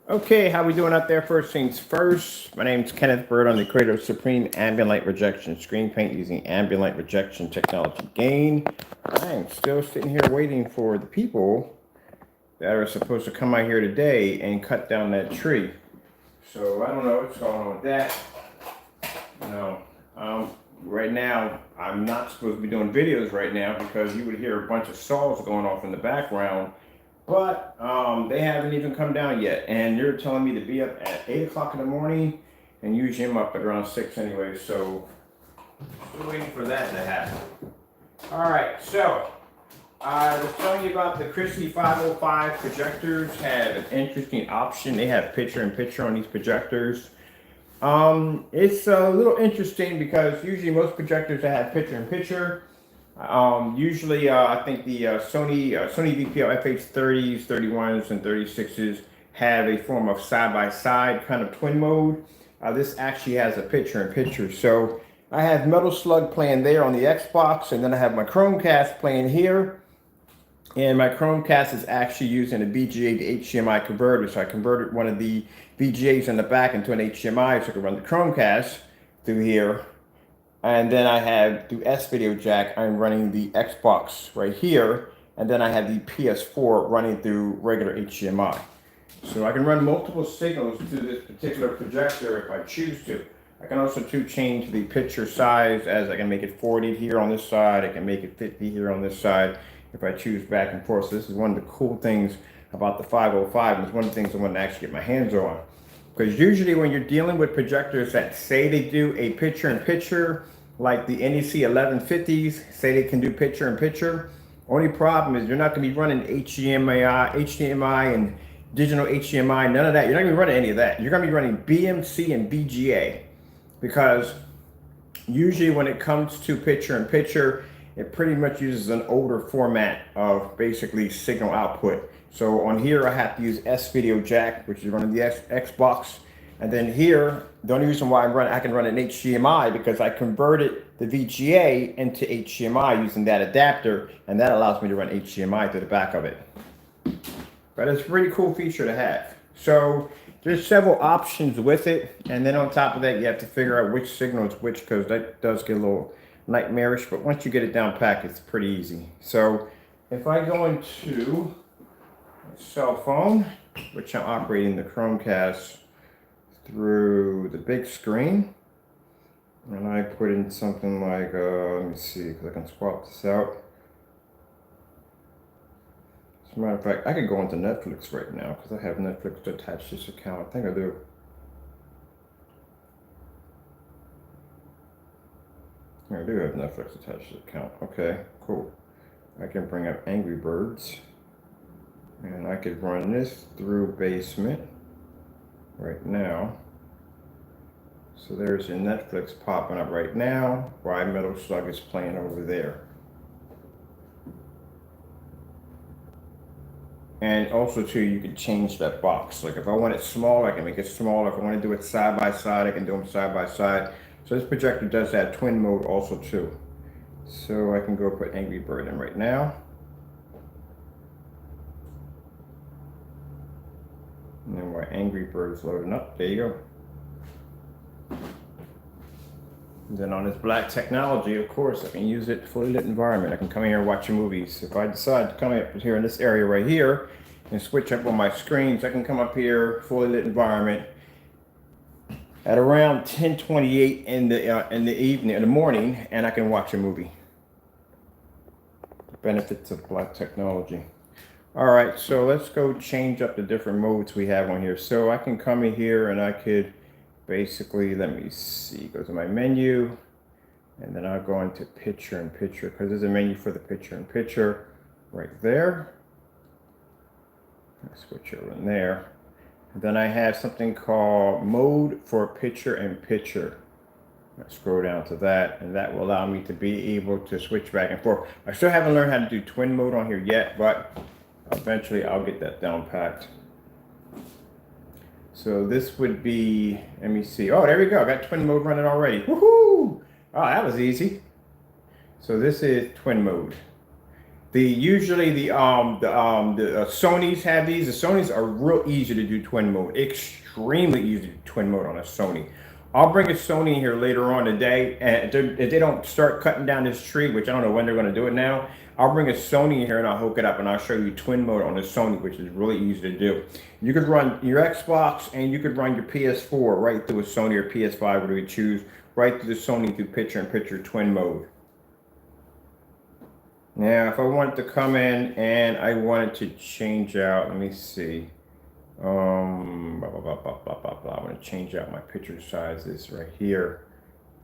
Okay, how we doing out there? First things first, my name's Kenneth Bird. I'm the creator of Supreme Ambient Light Rejection Screen Paint using ambient light rejection technology gain. I'm still sitting here waiting for the people that are supposed to come out here today and cut down that tree. So I don't know what's going on with that. No, right now I'm not supposed to be doing videos right now because you would hear a bunch of saws going off in the background. But they haven't even come down yet, and they're telling me to be up at 8 o'clock in the morning, and usually I'm up at around 6 anyway, so still waiting for that to happen. All right, so I was telling you about the CHRISTIE 505 projectors. Have an interesting option. They have picture-in-picture on these projectors. It's a little interesting because usually most projectors that have picture-in-picture, usually, I think the Sony VPL FH30s, 31s, and 36s have a form of side-by-side kind of twin mode. This actually has a picture-in-picture. So I have Metal Slug playing there on the Xbox, and then I have my Chromecast playing here. And my Chromecast is actually using a VGA to HDMI converter. So I converted one of the VGAs in the back into an HDMI so I can run the Chromecast through here. And then I have through S-Video Jack, I'm running the Xbox right here. And then I have the PS4 running through regular HDMI. So I can run multiple signals to this particular projector if I choose to. I can also change the picture size, as I can make it 40 here on this side. I can make it 50 here on this side if I choose back and forth. So this is one of the cool things about the 505. And it's one of the things I want to actually get my hands on. Because usually when you're dealing with projectors that say they do a picture-in-picture, like the NEC 1150s, say they can do picture-in-picture. Only problem is you're not going to be running HDMI and digital HDMI, none of that. You're not going to be running any of that. You're going to be running BMC and VGA, because usually when it comes to picture-in-picture, it pretty much uses an older format of basically signal output. So on here I have to use S-Video Jack, which is running the Xbox. And then here, the only reason why I can run an HDMI because I converted the VGA into HDMI using that adapter, and that allows me to run HDMI to the back of it. But it's a pretty cool feature to have. So there's several options with it, and then on top of that, you have to figure out which signal is which, because that does get a little nightmarish. But once you get it down pat, it's pretty easy. So if I go into my cell phone, which I'm operating the Chromecast through the big screen, and I put in something like, let me see, because I can swap this out. As a matter of fact, I could go into Netflix right now because I have Netflix attached to this account. I think I do. I do have Netflix attached to the account. Okay, cool. I can bring up Angry Birds, and I could run this through Basement right now. So there's your Netflix popping up right now while Metal Slug is playing over there. And also too, you can change that box. Like if I want it small, I can make it smaller. If I want to do it side by side, I can do them side by side. So this projector does that twin mode also too. So I can go put Angry Bird in right now. And then while Angry Bird's loading up, there you go. And then on this black technology, of course, I can use it fully lit environment. I can come in here and watch movies. If I decide to come up here in this area right here and switch up on my screens, I can come up here, fully lit environment, at around 10:28 in the evening, in the morning, and I can watch a movie. The benefits of black technology. All right, so let's go change up the different modes we have on here. So I can come in here and I could basically, let me see, go to my menu, and then I'll go into picture-in-picture because there's a menu for the picture-in-picture right there. I'll switch over in there. And then I have something called mode for picture-in-picture. I'll scroll down to that, and that will allow me to be able to switch back and forth. I still haven't learned how to do twin mode on here yet, but eventually I'll get that down packed. So this would be, let me see. Oh, there we go. I got twin mode running already. Woohoo! Oh, that was easy. So this is twin mode. Usually the Sonys have these. The Sonys are real easy to do twin mode. Extremely easy to do twin mode on a Sony. I'll bring a Sony in here later on today, and if they don't start cutting down this tree, which I don't know when they're going to do it now, I'll bring a Sony in here and I'll hook it up and I'll show you twin mode on the Sony, which is really easy to do. You could run your Xbox and you could run your PS4 right through a Sony or PS5, whatever you choose, right through the Sony through picture-in-picture twin mode. Now, if I wanted to come in and I wanted to change out, let me see. I want to change out my picture sizes right here.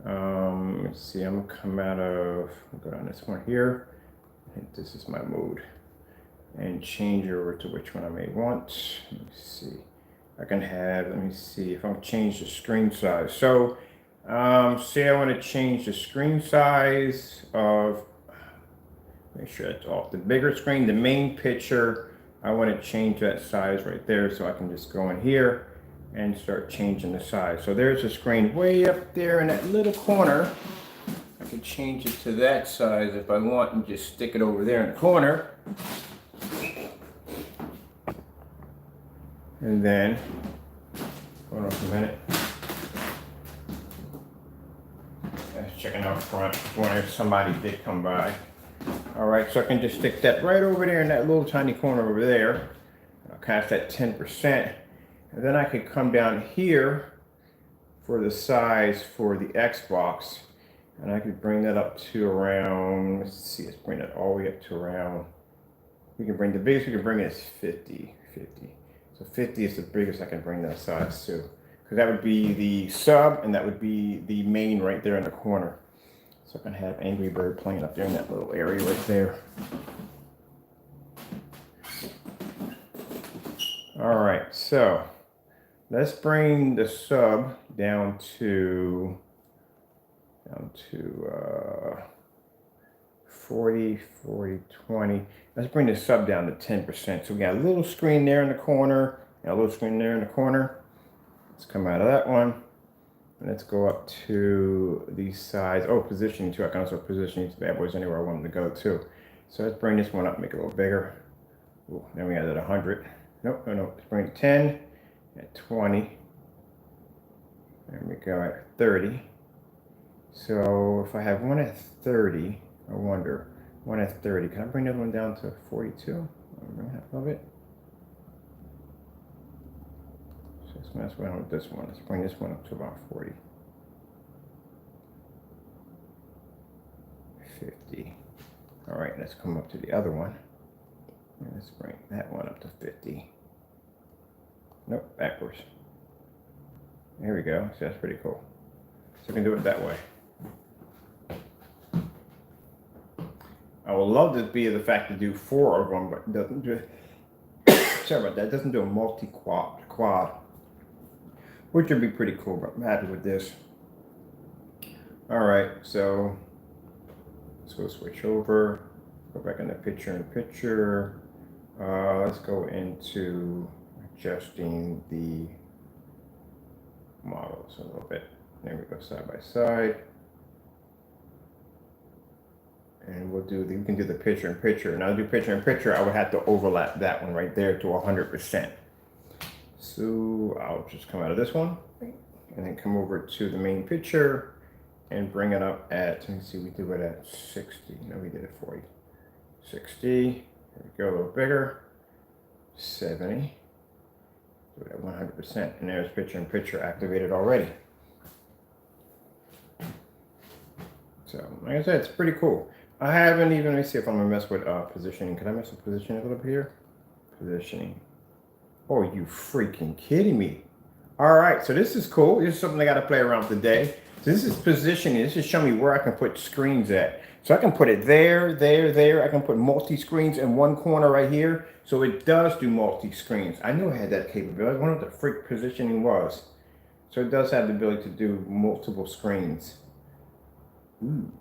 Let's see, I'm gonna come out of, go down this one here. I think this is my mode. And change over to which one I may want. Let me see. I can have, let me see if I'll change the screen size. So, say I want to change the screen size of, make sure that's off. The bigger screen, the main picture, I want to change that size right there, so I can just go in here and start changing the size. So there's the screen way up there in that little corner. I can change it to that size if I want and just stick it over there in the corner. And then, hold on a minute. Let's checking out front. Wondering if somebody did come by. All right, so I can just stick that right over there in that little tiny corner over there. I'll cast that 10%. And then I could come down here for the size for the Xbox. And I could bring that up to around, let's see, let's bring that all the way up to around, we can bring the biggest we can bring it is 50. So 50 is the biggest I can bring that size to. Because that would be the sub and that would be the main right there in the corner. So I can have Angry Bird playing up there in that little area right there. All right, so let's bring the sub down to 40, 20. Let's bring the sub down to 10%. So we got a little screen there in the corner, and a little screen there in the corner. Let's come out of that one. And let's go up to the size. Oh, positioning too. I can also position these bad boys anywhere I want them to go too. So let's bring this one up, make it a little bigger. Ooh, then we added 100. Nope, no. Let's bring it 10 at 20. There we go at 30. So if I have one at 30, I wonder, one at 30, can I bring that one down to 42? I'll bring half of it. So let's mess around with this one. Let's bring this one up to about 40. 50. All right, let's come up to the other one. And let's bring that one up to 50. Nope, backwards. There we go. So that's pretty cool. So we can do it that way. I would love to be the fact to do 4 of them, but it doesn't do. Sorry about that. It doesn't do a multi-quad, which would be pretty cool. But I'm happy with this. All right, so let's go switch over. Go back in the picture-in-picture. Let's go into adjusting the models a little bit. There we go, side by side. And we'll do we can do the picture-in-picture. Now to do picture-in-picture, I would have to overlap that one right there to 100%. So I'll just come out of this one and then come over to the main picture and bring it up at, let me see, we do it at 60. No, we did it 40. 60. There we go, a little bigger. 70. Do it at 100%. And there's picture-in-picture activated already. So, like I said, it's pretty cool. I haven't even, let me see if I'm gonna mess with positioning. Can I mess with positioning a little bit here? Positioning. Oh, you freaking kidding me. All right, so this is cool. This is something I gotta play around today. So this is positioning. This is showing me where I can put screens at. So I can put it there, there, there. I can put multi-screens in one corner right here. So it does do multi-screens. I knew I had that capability. I wonder what the freak positioning was. So it does have the ability to do multiple screens. Ooh.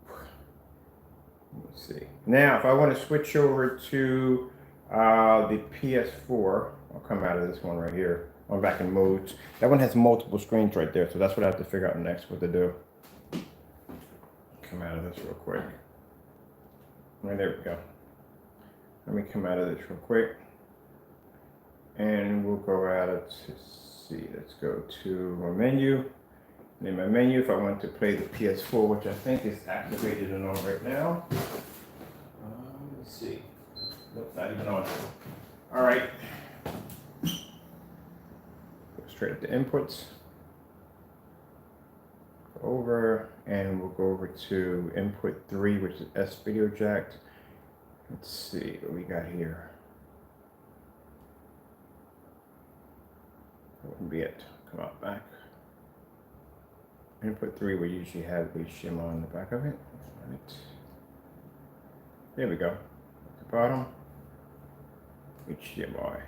Let's see. Now, if I want to switch over to the PS4, I'll come out of this one right here. I'm back in modes. That one has multiple screens right there, so that's what I have to figure out next what to do. Come out of this real quick. Right, there we go. Let me come out of this real quick. And we'll go out of, let's see, let's go to my menu. And in my menu, if I want to play the PS4, which I think is activated and on right now. Let's see. Nope, not even on. All right. Go straight up to inputs. Go over, and we'll go over to input 3, which is S video jack. Let's see what we got here. That wouldn't be it. Come out back. Input 3 we usually have HDMI on the back of it. Right. There we go. At the bottom, HDMI.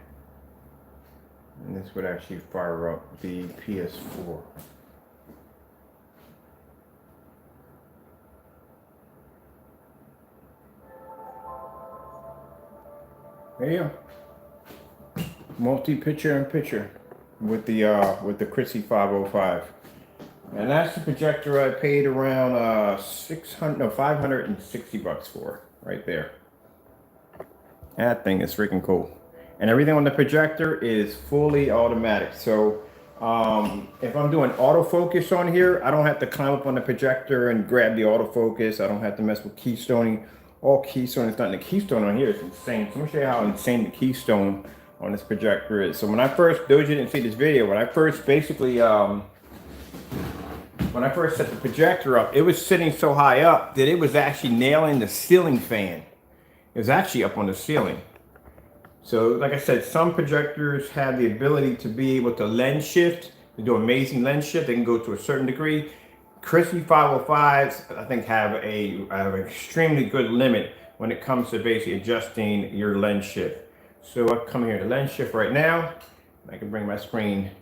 And this would actually fire up the PS4. There you go. Multi-picture in picture with the CHRISTIE 505. And that's the projector I paid around $560 for, right there. That thing is freaking cool. And everything on the projector is fully automatic. So if I'm doing autofocus on here, I don't have to climb up on the projector and grab the autofocus. I don't have to mess with keystoning. All keystone is done. The keystone on here is insane. So I'm gonna show you how insane the keystone on this projector is. So when I first, those you didn't see this video, when I first basically when I first set the projector up, it was sitting so high up that it was actually nailing the ceiling fan. It was actually up on the ceiling. So like I said, some projectors have the ability to be able to lens shift, to do amazing lens shift. They can go to a certain degree. CHRISTIE 505s, I think, have an extremely good limit when it comes to basically adjusting your lens shift. So I come here to lens shift right now. I can bring my screen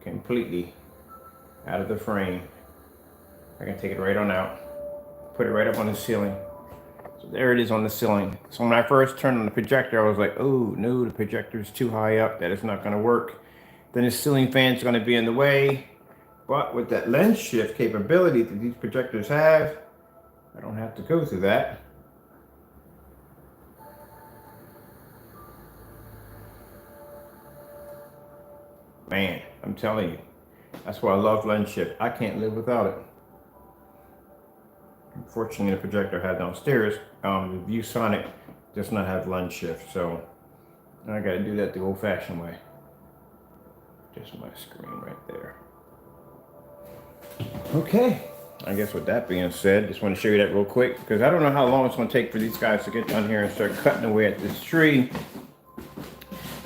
completely out of the frame. I can take it right on out, put it right up on the ceiling. So there it is on the ceiling. So when I first turned on the projector, I was like, oh no, the projector is too high up. That is not going to work. Then the ceiling fan is going to be in the way. But with that lens shift capability that these projectors have, I don't have to go through that. Man, I'm telling you, that's why I love lens shift. I can't live without it. Unfortunately, the projector I had downstairs, the ViewSonic does not have lens shift, so I got to do that the old-fashioned way. Just my screen right there. Okay, I guess with that being said, just want to show you that real quick because I don't know how long it's going to take for these guys to get down here and start cutting away at this tree.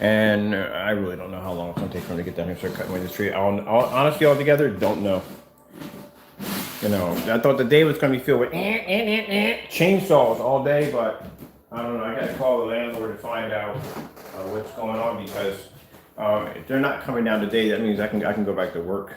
And I really don't know how long it's going to take for them to get down here and start cutting away at this tree. Honestly, altogether, don't know. You know, I thought the day was going to be filled with chainsaws all day, but I don't know. I got to call the landlord to find out what's going on because if they're not coming down today, that means I can go back to work.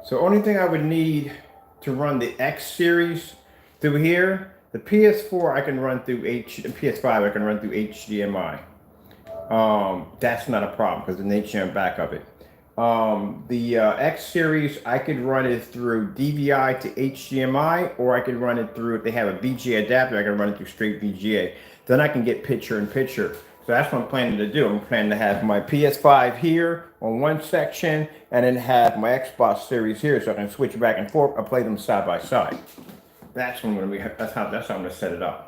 So only thing I would need to run the X series through here, the PS4 I can run through PS5 I can run through HDMI. That's not a problem because the HDMI back of it. The X series I could run it through DVI to HDMI, or I could run it through, if they have a VGA adapter, I can run it through straight VGA. Then I can get picture in picture. So that's what I'm planning to do. I'm planning to have my PS5 here on one section and then have my Xbox series here so I can switch back and forth. I'll play them side by side. That's when I'm gonna be, that's how I'm gonna set it up.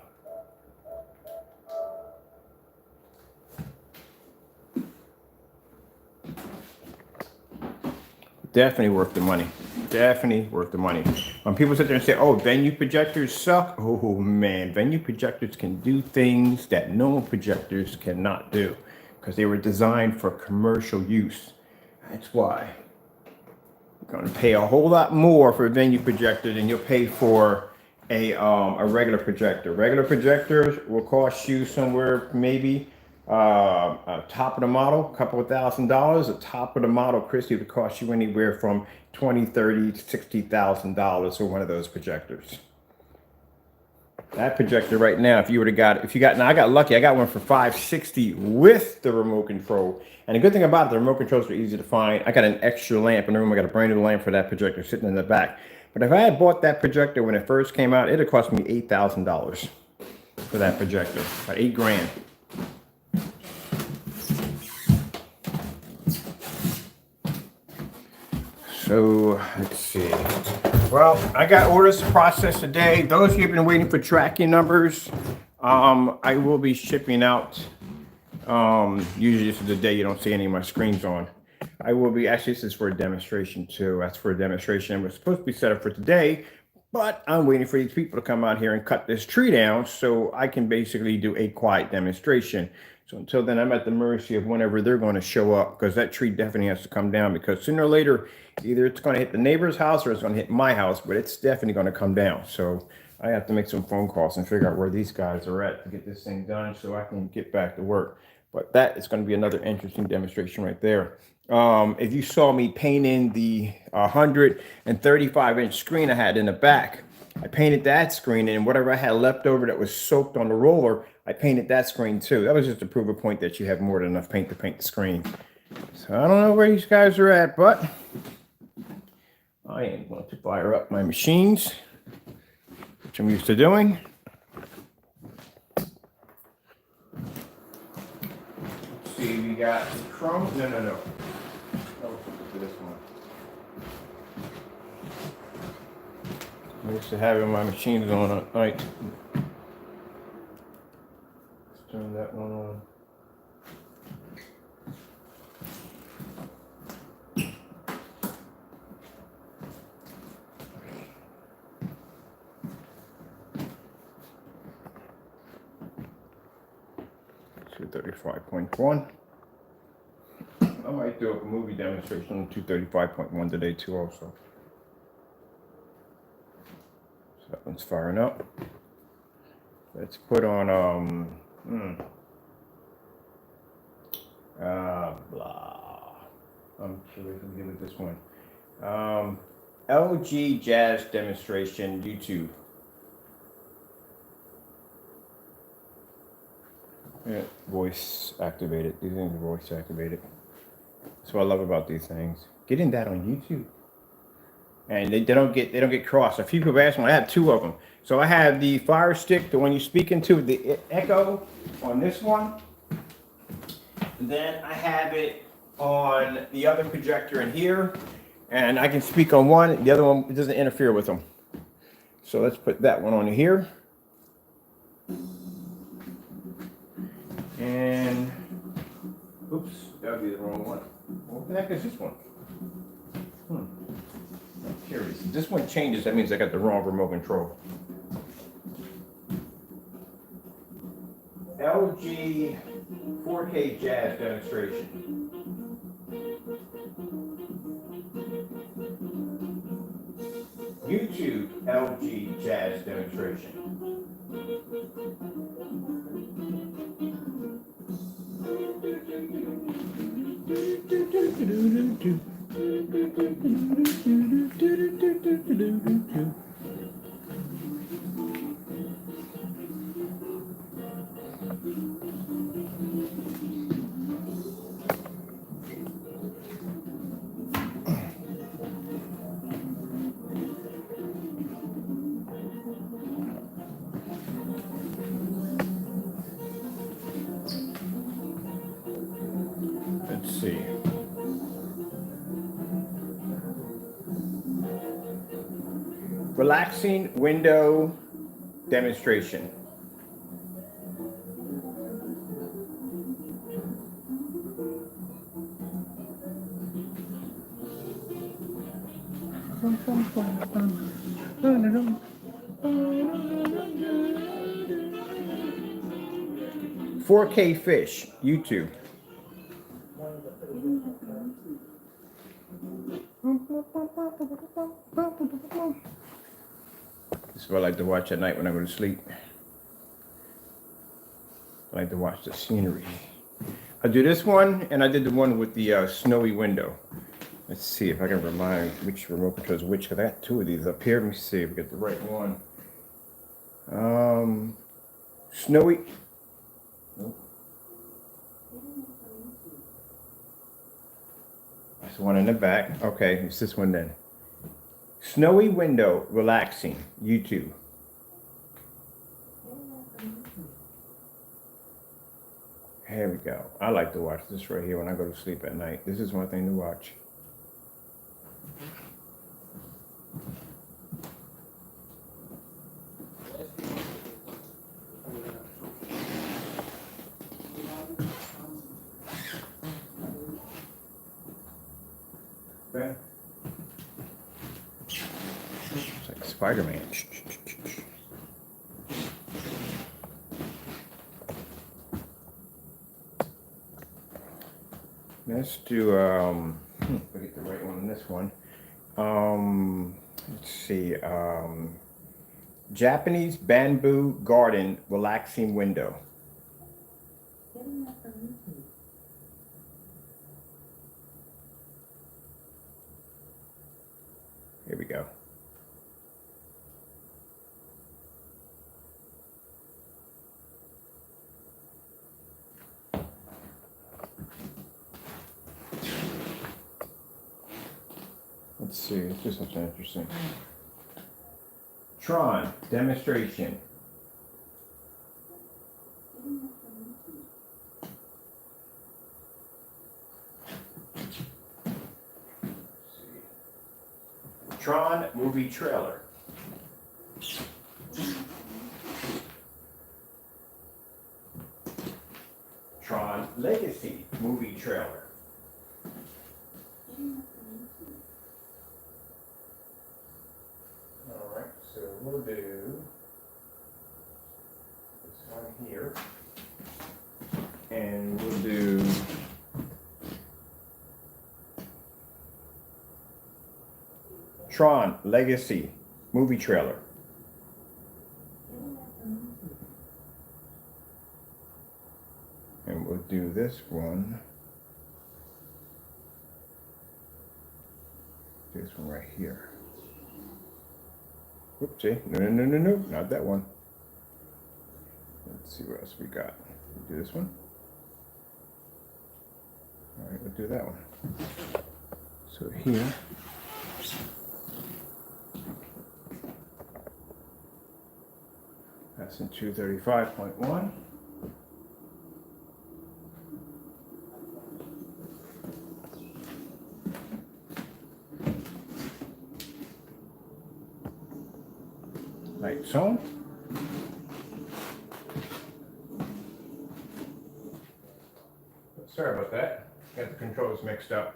Definitely worth the money. Definitely worth the money. When people sit there and say, oh, venue projectors suck. Oh man, venue projectors can do things that normal projectors cannot do because they were designed for commercial use. That's why you're going to pay a whole lot more for a venue projector than you'll pay for a regular projector. Regular projectors will cost you somewhere maybe top of the model, a couple of $1,000s. The top of the model, CHRISTIE, would cost you anywhere from $20,000, $30,000 to $60,000 for one of those projectors. That projector right now, if you got, now I got lucky, I got one for $560 with the remote control. And the good thing about it, the remote controls are easy to find. I got an extra lamp in the room. I got a brand new lamp for that projector sitting in the back. But if I had bought that projector when it first came out, it'd have cost me $8,000 for that projector, about 8 grand. So let's see. Well, I got orders processed today. Those of you who've been waiting for tracking numbers, I will be shipping out. Usually this is the day you don't see any of my screens on. I will be, actually this is for a demonstration too. That's for a demonstration. It was supposed to be set up for today, but I'm waiting for these people to come out here and cut this tree down so I can basically do a quiet demonstration. So until then, I'm at the mercy of whenever they're going to show up, because that tree definitely has to come down, because sooner or later, either it's going to hit the neighbor's house or it's going to hit my house, but it's definitely going to come down. So I have to make some phone calls and figure out where these guys are at to get this thing done so I can get back to work. But that is going to be another interesting demonstration right there. If you saw me painting the 135-inch screen I had in the back, I painted that screen, and whatever I had left over that was soaked on the roller, I painted that screen too. That was just to prove a point that you have more than enough paint to paint the screen. So I don't know where these guys are at, but I am going to fire up my machines, which I'm used to doing. Let's see, we got Chrome. No. Oh, this one. I'm used to having my machines on at night. Let's turn that one on. .1. I might do a movie demonstration on 235.1 today too also. So that one's firing up. Let's put on blah. I'm sure we can deal with this one. LG Jazz demonstration YouTube. Yeah, voice activated. These things are voice activated. That's what I love about these things. Getting that on YouTube, and they don't get crossed. A few people asked me. I have 2 of them. So I have the Fire Stick, the one you speak into, the Echo on this one. And then I have it on the other projector in here, and I can speak on one. The other one, it doesn't interfere with them. So let's put that one on here. And oops, that would be the wrong one. What the heck is this one? I'm curious. If this one changes, that means I got the wrong remote control. LG 4K Jazz demonstration. YouTube LG Jazz demonstration. Let's see. Relaxing window demonstration. .4K fish, YouTube. This is what I like to watch at night when I go to sleep. I like to watch the scenery. I do this one, and I did the one with the snowy window. Let's see if I can remind which remote control is which, because I got 2 of these up here. Let me see if we get the right one. Snowy. Nope. That's the one in the back. Okay, it's this one then. Snowy window, relaxing, YouTube. Here we go. I like to watch this right here when I go to sleep at night. This is one thing to watch. Okay. It's like Spider-Man. Let's do we get the right one on this one. Let's see. Japanese bamboo garden relaxing window. Here we go. Let's see, let's do something interesting. Tron demonstration. Tron movie trailer. Tron Legacy movie trailer. All right, so we'll do this one here, and we'll do Tron Legacy movie trailer. And we'll do this one. This one right here. Oopsie. No, not that one. Let's see what else we got. We'll do this one. All right, we'll do that one. So here. That's in 235.1. Like so. Sorry about that. Got the controls mixed up.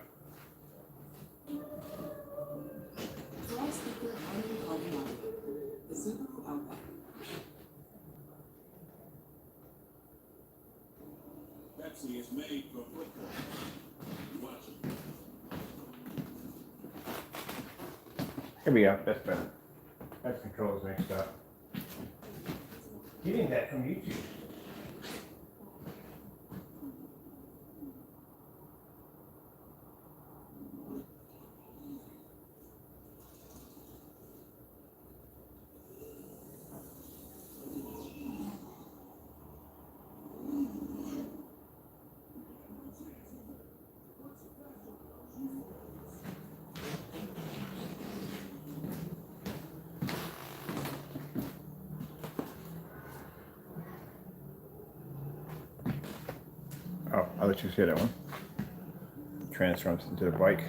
Pepsi is made for football. Watch it. Here we go. That's better. That's controls mixed up. Getting that from YouTube. Oh, I'll let you see that one. Transforms into the bike.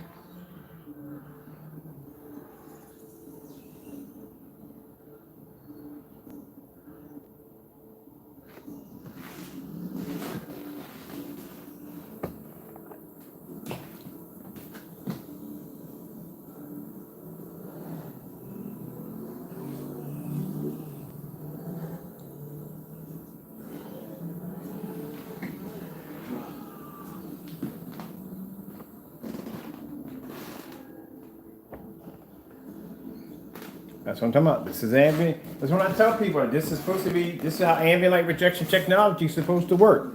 That's what I'm talking about. This is ambient. That's what I tell people. This is supposed to be, this is how ambient light rejection technology is supposed to work.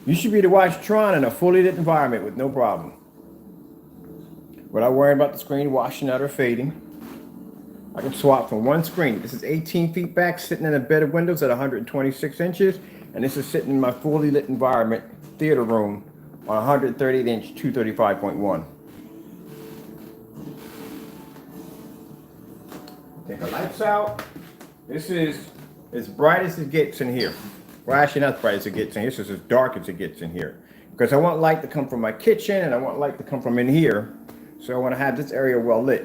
You should be able to watch Tron in a fully lit environment with no problem. Without worrying about the screen washing out or fading. I can swap from one screen. This is 18 feet back, sitting in a bed of windows at 126 inches. And this is sitting in my fully lit environment theater room on 138-inch 235.1. lights out, this is as bright as it gets in here. Well, actually not as bright as it gets in here. This is as dark as it gets in here. Because I want light to come from my kitchen and I want light to come from in here. So I want to have this area well lit.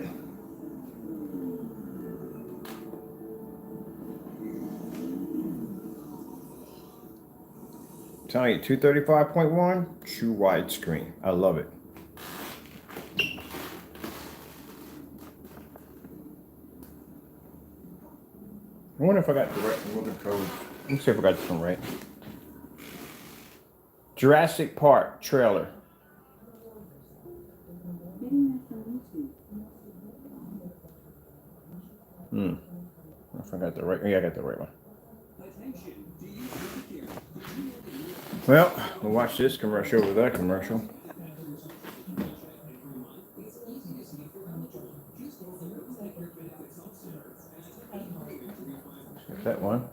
I'm telling you, 235.1, true widescreen. I love it. I wonder if I got the right moving code. Let me see if I got this one right. Jurassic Park trailer. If I got the right, yeah, I got the right one. Well, we'll watch this commercial with that commercial. Skip that one.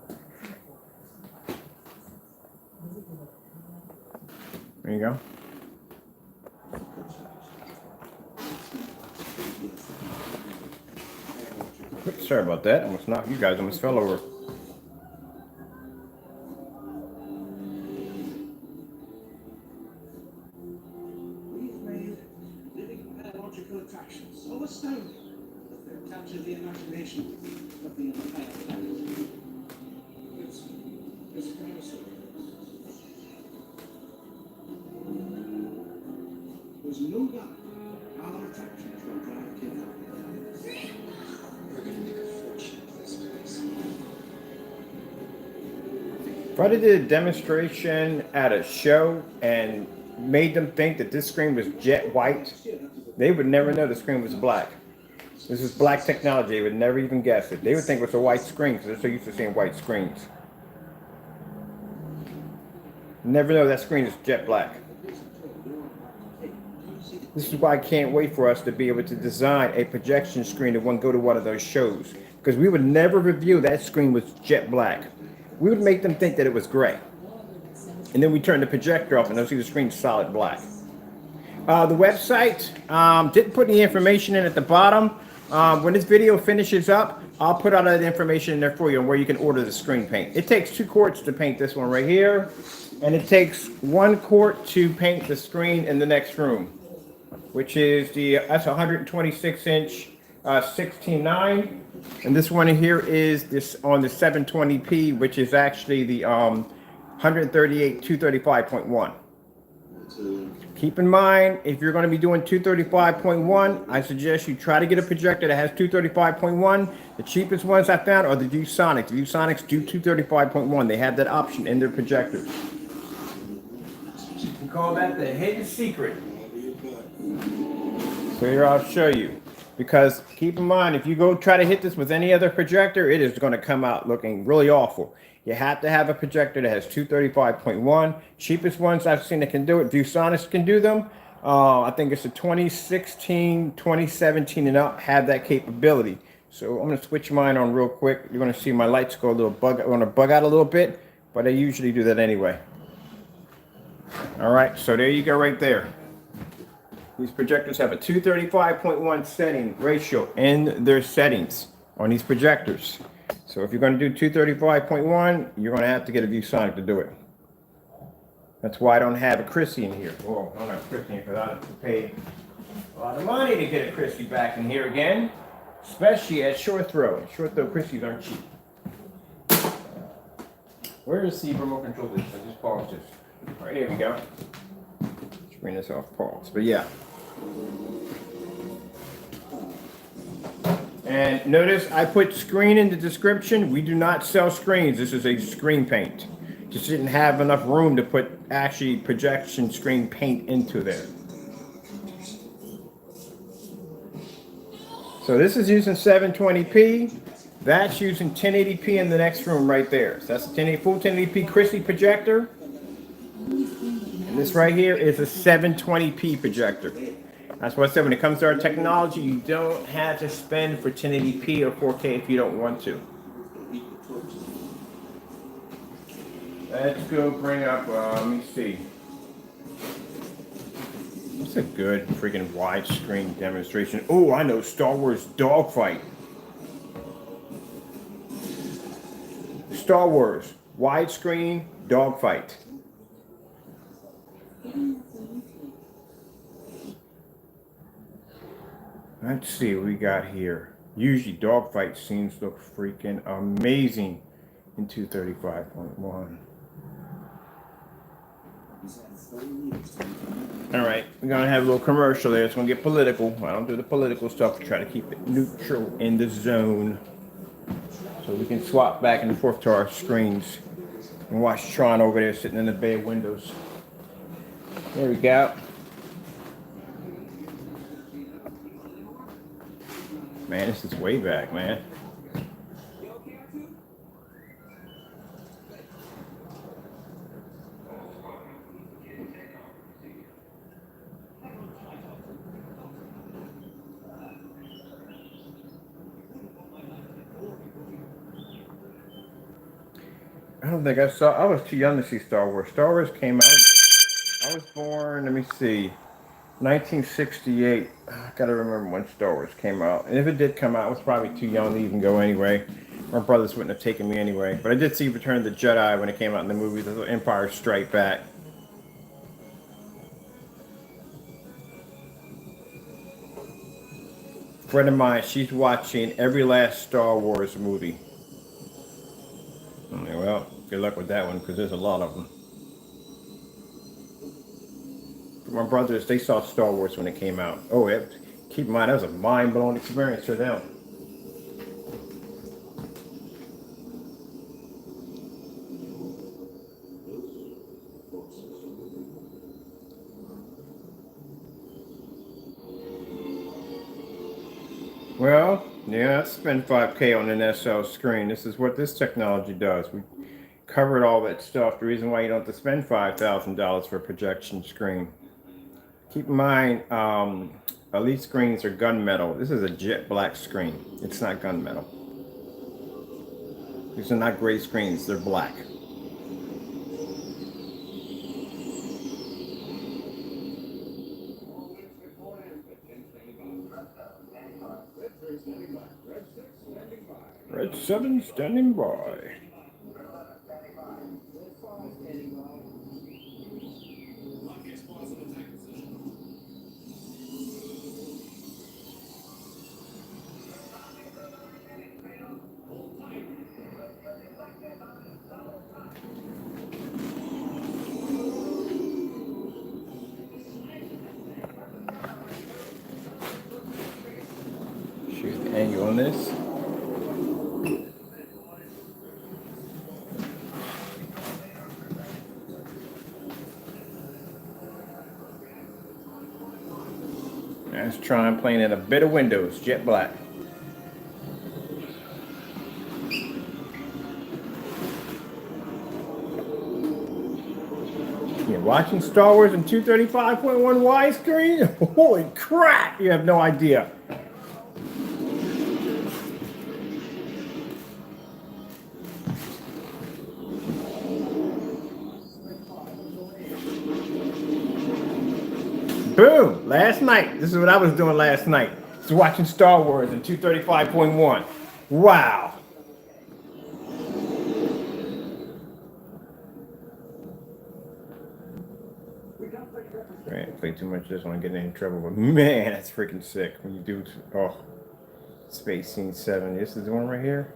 There you go. Oops, sorry about that. Almost knocked you guys. Almost fell over. We've made living biological attractions so astounding that they've captured the imagination of the entire planet. It's a dinosaur. There's no doubt our attractions will drive kids out. We're going to make a fortune of this place. If I did a demonstration at a show and made them think that this screen was jet white, they would never know the screen was black. This is black technology. They would never even guess it. They would think it was a white screen because they're so used to seeing white screens. Never know that screen is jet black. This is why I can't wait for us to be able to design a projection screen that won't go to one of those shows. Because we would never reveal that screen was jet black. We would make them think that it was gray. And then we turn the projector off and they'll see the screen solid black. The website, didn't put any information in at the bottom. When this video finishes up, I'll put all that information in there for you on where you can order the screen paint. It takes 2 quarts to paint this one right here. And it takes 1 quart to paint the screen in the next room, which is that's 126 inch 16:9, and this one here is this on the 720p, which is actually the 138 235.1. Keep in mind, if you're going to be doing 235.1, I suggest you try to get a projector that has 235.1. The cheapest ones I found are the ViewSonics. ViewSonics do 235.1. They have that option in their projectors. We call that the hidden secret. So here I'll show you. Because keep in mind, if you go try to hit this with any other projector, it is going to come out looking really awful. You have to have a projector that has 235.1. Cheapest ones I've seen that can do it, ViewSonics can do them. I think it's a 2016, 2017 and up have that capability. So I'm going to switch mine on real quick. You're going to see my lights go a little bug. I'm going to bug out a little bit, but I usually do that anyway. All right, so there you go right there. These projectors have a 235.1 setting ratio in their settings on these projectors. So if you're going to do 235.1, you're going to have to get a ViewSonic to do it. That's why I don't have a CHRISTIE in here. Well, I don't have a CHRISTIE in because I have to pay a lot of money to get a CHRISTIE back in here again, especially at short throw. Short throw CHRISTIEs aren't cheap. Where is the remote control? I just paused this. All right, here we go. Let's bring this off pause. But yeah. And notice I put screen in the description. We do not sell screens. This is a screen paint. Just didn't have enough room to put actually projection screen paint into there. So this is using 720p. That's using 1080p in the next room right there. So that's a full 1080p CHRISTIE projector. And this right here is a 720p projector. That's what I said, when it comes to our technology, you don't have to spend for 1080p or 4K if you don't want to. Let's go bring up, let me see. What's a good freaking widescreen demonstration? Oh, I know, Star Wars Dogfight. Star Wars, widescreen, dogfight. Let's see what we got here. Usually dogfight scenes look freaking amazing in 235.1. All right, we're gonna have a little commercial there. It's gonna get political. I don't do the political stuff. We try to keep it neutral in the zone, so we can swap back and forth to our screens and watch Tron over there sitting in the bay windows. There we go. Man, this is way back, man. I don't think I saw. I was too young to see Star Wars. Star Wars came out. I was born, let me see, 1968. I gotta remember when Star Wars came out. And if it did come out, I was probably too young to even go anyway. My brothers wouldn't have taken me anyway. But I did see Return of the Jedi when it came out in the movie, The Empire Strikes Back. A friend of mine, she's watching every last Star Wars movie. Well, good luck with that one, because there's a lot of them. My brothers, they saw Star Wars when it came out. Oh, keep in mind, that was a mind-blowing experience for them. Well, yeah, let's spend $5K on an SL screen. This is what this technology does. We covered all that stuff. The reason why you don't have to spend $5,000 for a projection screen. Keep in mind, Elite screens are gunmetal. This is a jet black screen. It's not gunmetal. These are not gray screens. They're black. Red 7 standing by. Shoot the angle on this. Let's try and playing in a bit of windows, jet black. You're watching Star Wars in 235.1 widescreen? Holy crap! You have no idea. Boom! Last night. This is what I was doing last night. Just watching Star Wars in 235.1. Wow. Right, play too much. Just want to get in trouble. But man, that's freaking sick when you do. Oh, Space Scene 7. This is the one right here.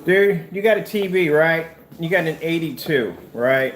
Dude, you got a TV, right? You got an 82, right?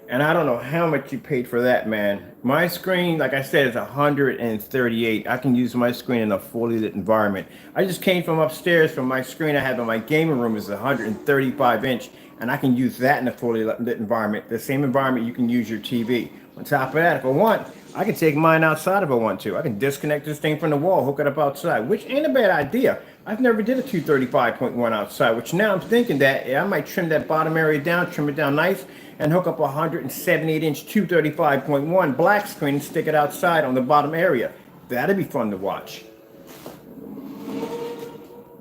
And I don't know how much you paid for that, man. My screen, like I said, is 138. I can use my screen in a fully lit environment. I just came from upstairs from my screen I have in my gaming room is 135 inch, and I can use that in a fully lit environment. The same environment you can use your TV. On top of that, if I want, I can take mine outside if I want to. I can disconnect this thing from the wall, hook it up outside, which ain't a bad idea. I've never did a 235.1 outside, which now I'm thinking that I might trim that bottom area down, trim it down nice, and hook up a 178-inch 235.1 black screen and stick it outside on the bottom area. That'd be fun to watch.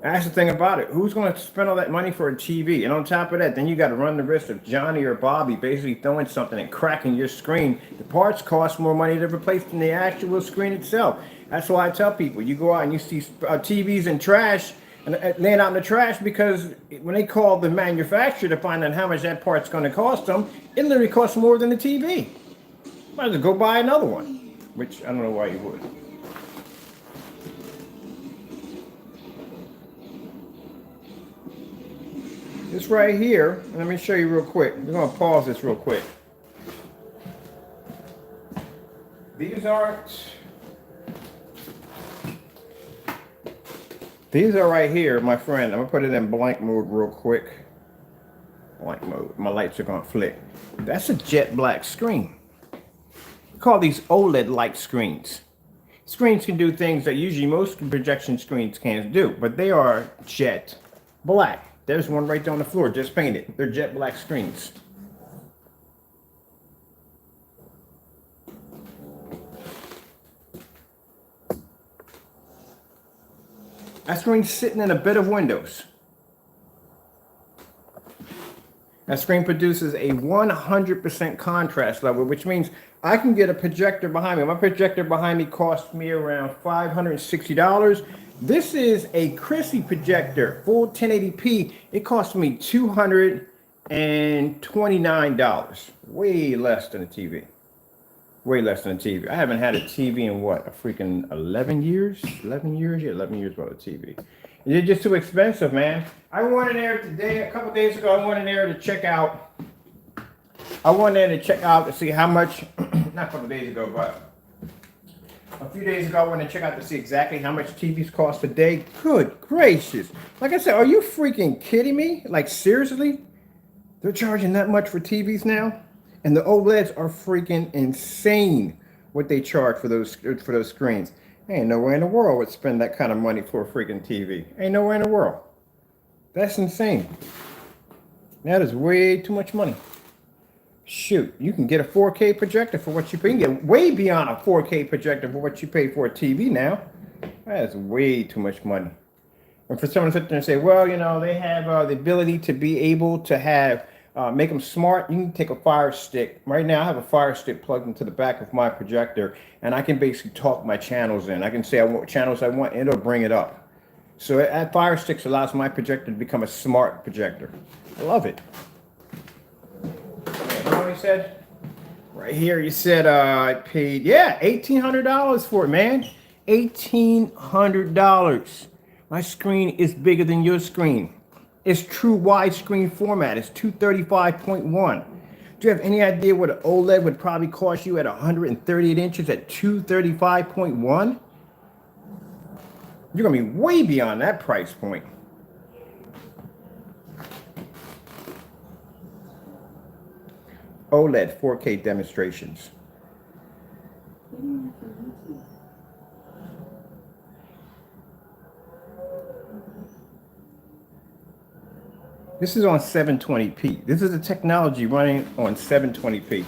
That's the thing about it. Who's going to spend all that money for a TV? And on top of that, then you got to run the risk of Johnny or Bobby basically throwing something and cracking your screen. The parts cost more money to replace than the actual screen itself. That's why I tell people, you go out and you see TVs in trash and laying out in the trash, because when they call the manufacturer to find out how much that part's going to cost them, it literally costs more than the TV. Might as well go buy another one, which I don't know why you would. This right here, let me show you real quick. We're going to pause this real quick. These are right here, my friend. I'm going to put it in blank mode real quick. Blank mode. My lights are going to flick. That's a jet black screen. We call these OLED light screens. Screens can do things that usually most projection screens can't do, but they are jet black. There's one right there on the floor, just painted. They're jet black screens. That screen's sitting in a bed of windows. That screen produces a 100% contrast level, which means I can get a projector behind me. My projector behind me cost me around $560. This is a CHRISTIE projector, full 1080p. It cost me $229. Way less than a TV. Way less than a TV. I haven't had a TV in what, a freaking 11 years? 11 years? Yeah, 11 years without a TV. It's just too expensive, man. I went in there today, a couple days ago, I went in there to check out. I went in to check out to see how much, not a couple days ago, but a few days ago, I went to check out to see exactly how much TVs cost a day. Good gracious. Like I said, are you freaking kidding me? Like, seriously? They're charging that much for TVs now? And the OLEDs are freaking insane what they charge for those screens. Ain't nowhere in the world would spend that kind of money for a freaking TV. Ain't nowhere in the world. That's insane. That is way too much money. Shoot, you can get a 4K projector for what you pay. You can get way beyond a 4K projector for what you pay for a TV now. That is way too much money. And for someone to sit there and say, well, you know, they have the ability to be able to have, make them smart. You can take a Fire Stick. Right now, I have a Fire Stick plugged into the back of my projector, and I can basically talk my channels in. I can say what channels I want, and it'll bring it up. So that Fire Stick allows my projector to become a smart projector. I love it. You know what he said? Right here, you said I paid, yeah, $1,800 for it, man. $1,800. My screen is bigger than your screen. It's true widescreen format. It's 235.1. Do you have any idea what an OLED would probably cost you at 138 inches at 235.1? You're going to be way beyond that price point. OLED 4K demonstrations. This is on 720p. This is the technology running on 720p.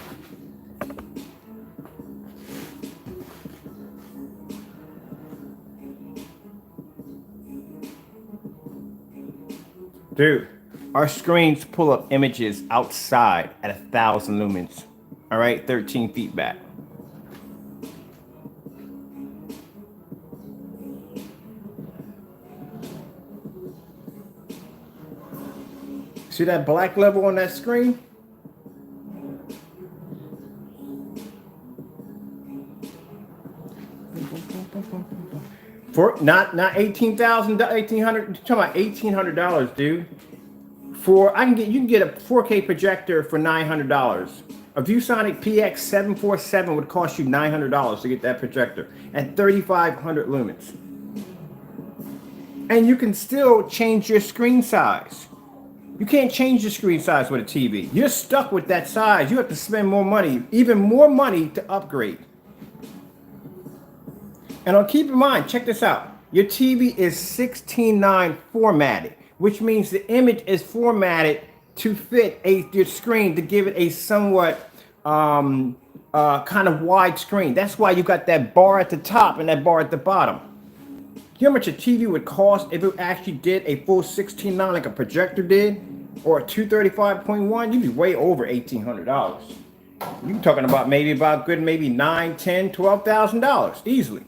Dude, our screens pull up images outside at 1,000 lumens. All right, 13 feet back. See that black level on that screen? For not $18,000, $1,800. Talking about $1,800, dude. You can get a 4K projector for $900. A ViewSonic PX747 would cost you $900 to get that projector at 3,500 lumens. And you can still change your screen size. You can't change the screen size with a TV. You're stuck with that size. You have to spend more money, even more money to upgrade. And keep in mind, check this out. Your TV is 16:9 formatted, which means the image is formatted to fit your screen to give it a somewhat kind of wide screen. That's why you got that bar at the top and that bar at the bottom. You know how much a TV would cost if it actually did a full 16:9 like a projector did? Or a 235.1? You'd be way over $1,800. You're talking about maybe $9, 10, $12,000 easily.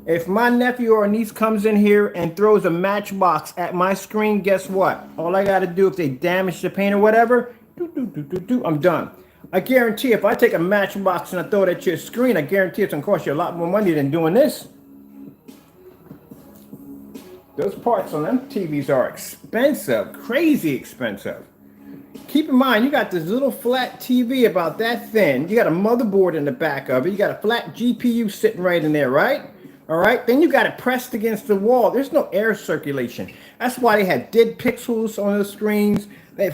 If my nephew or niece comes in here and throws a matchbox at my screen, guess what? All I got to do if they damage the paint or whatever, I'm done. I guarantee if I take a matchbox and I throw it at your screen, I guarantee it's going to cost you a lot more money than doing this. Those parts on them TVs are expensive, crazy expensive. Keep in mind, you got this little flat TV about that thin. You got a motherboard in the back of it. You got a flat GPU sitting right in there, right? All right. Then you got it pressed against the wall. There's no air circulation. That's why they had dead pixels on the screens.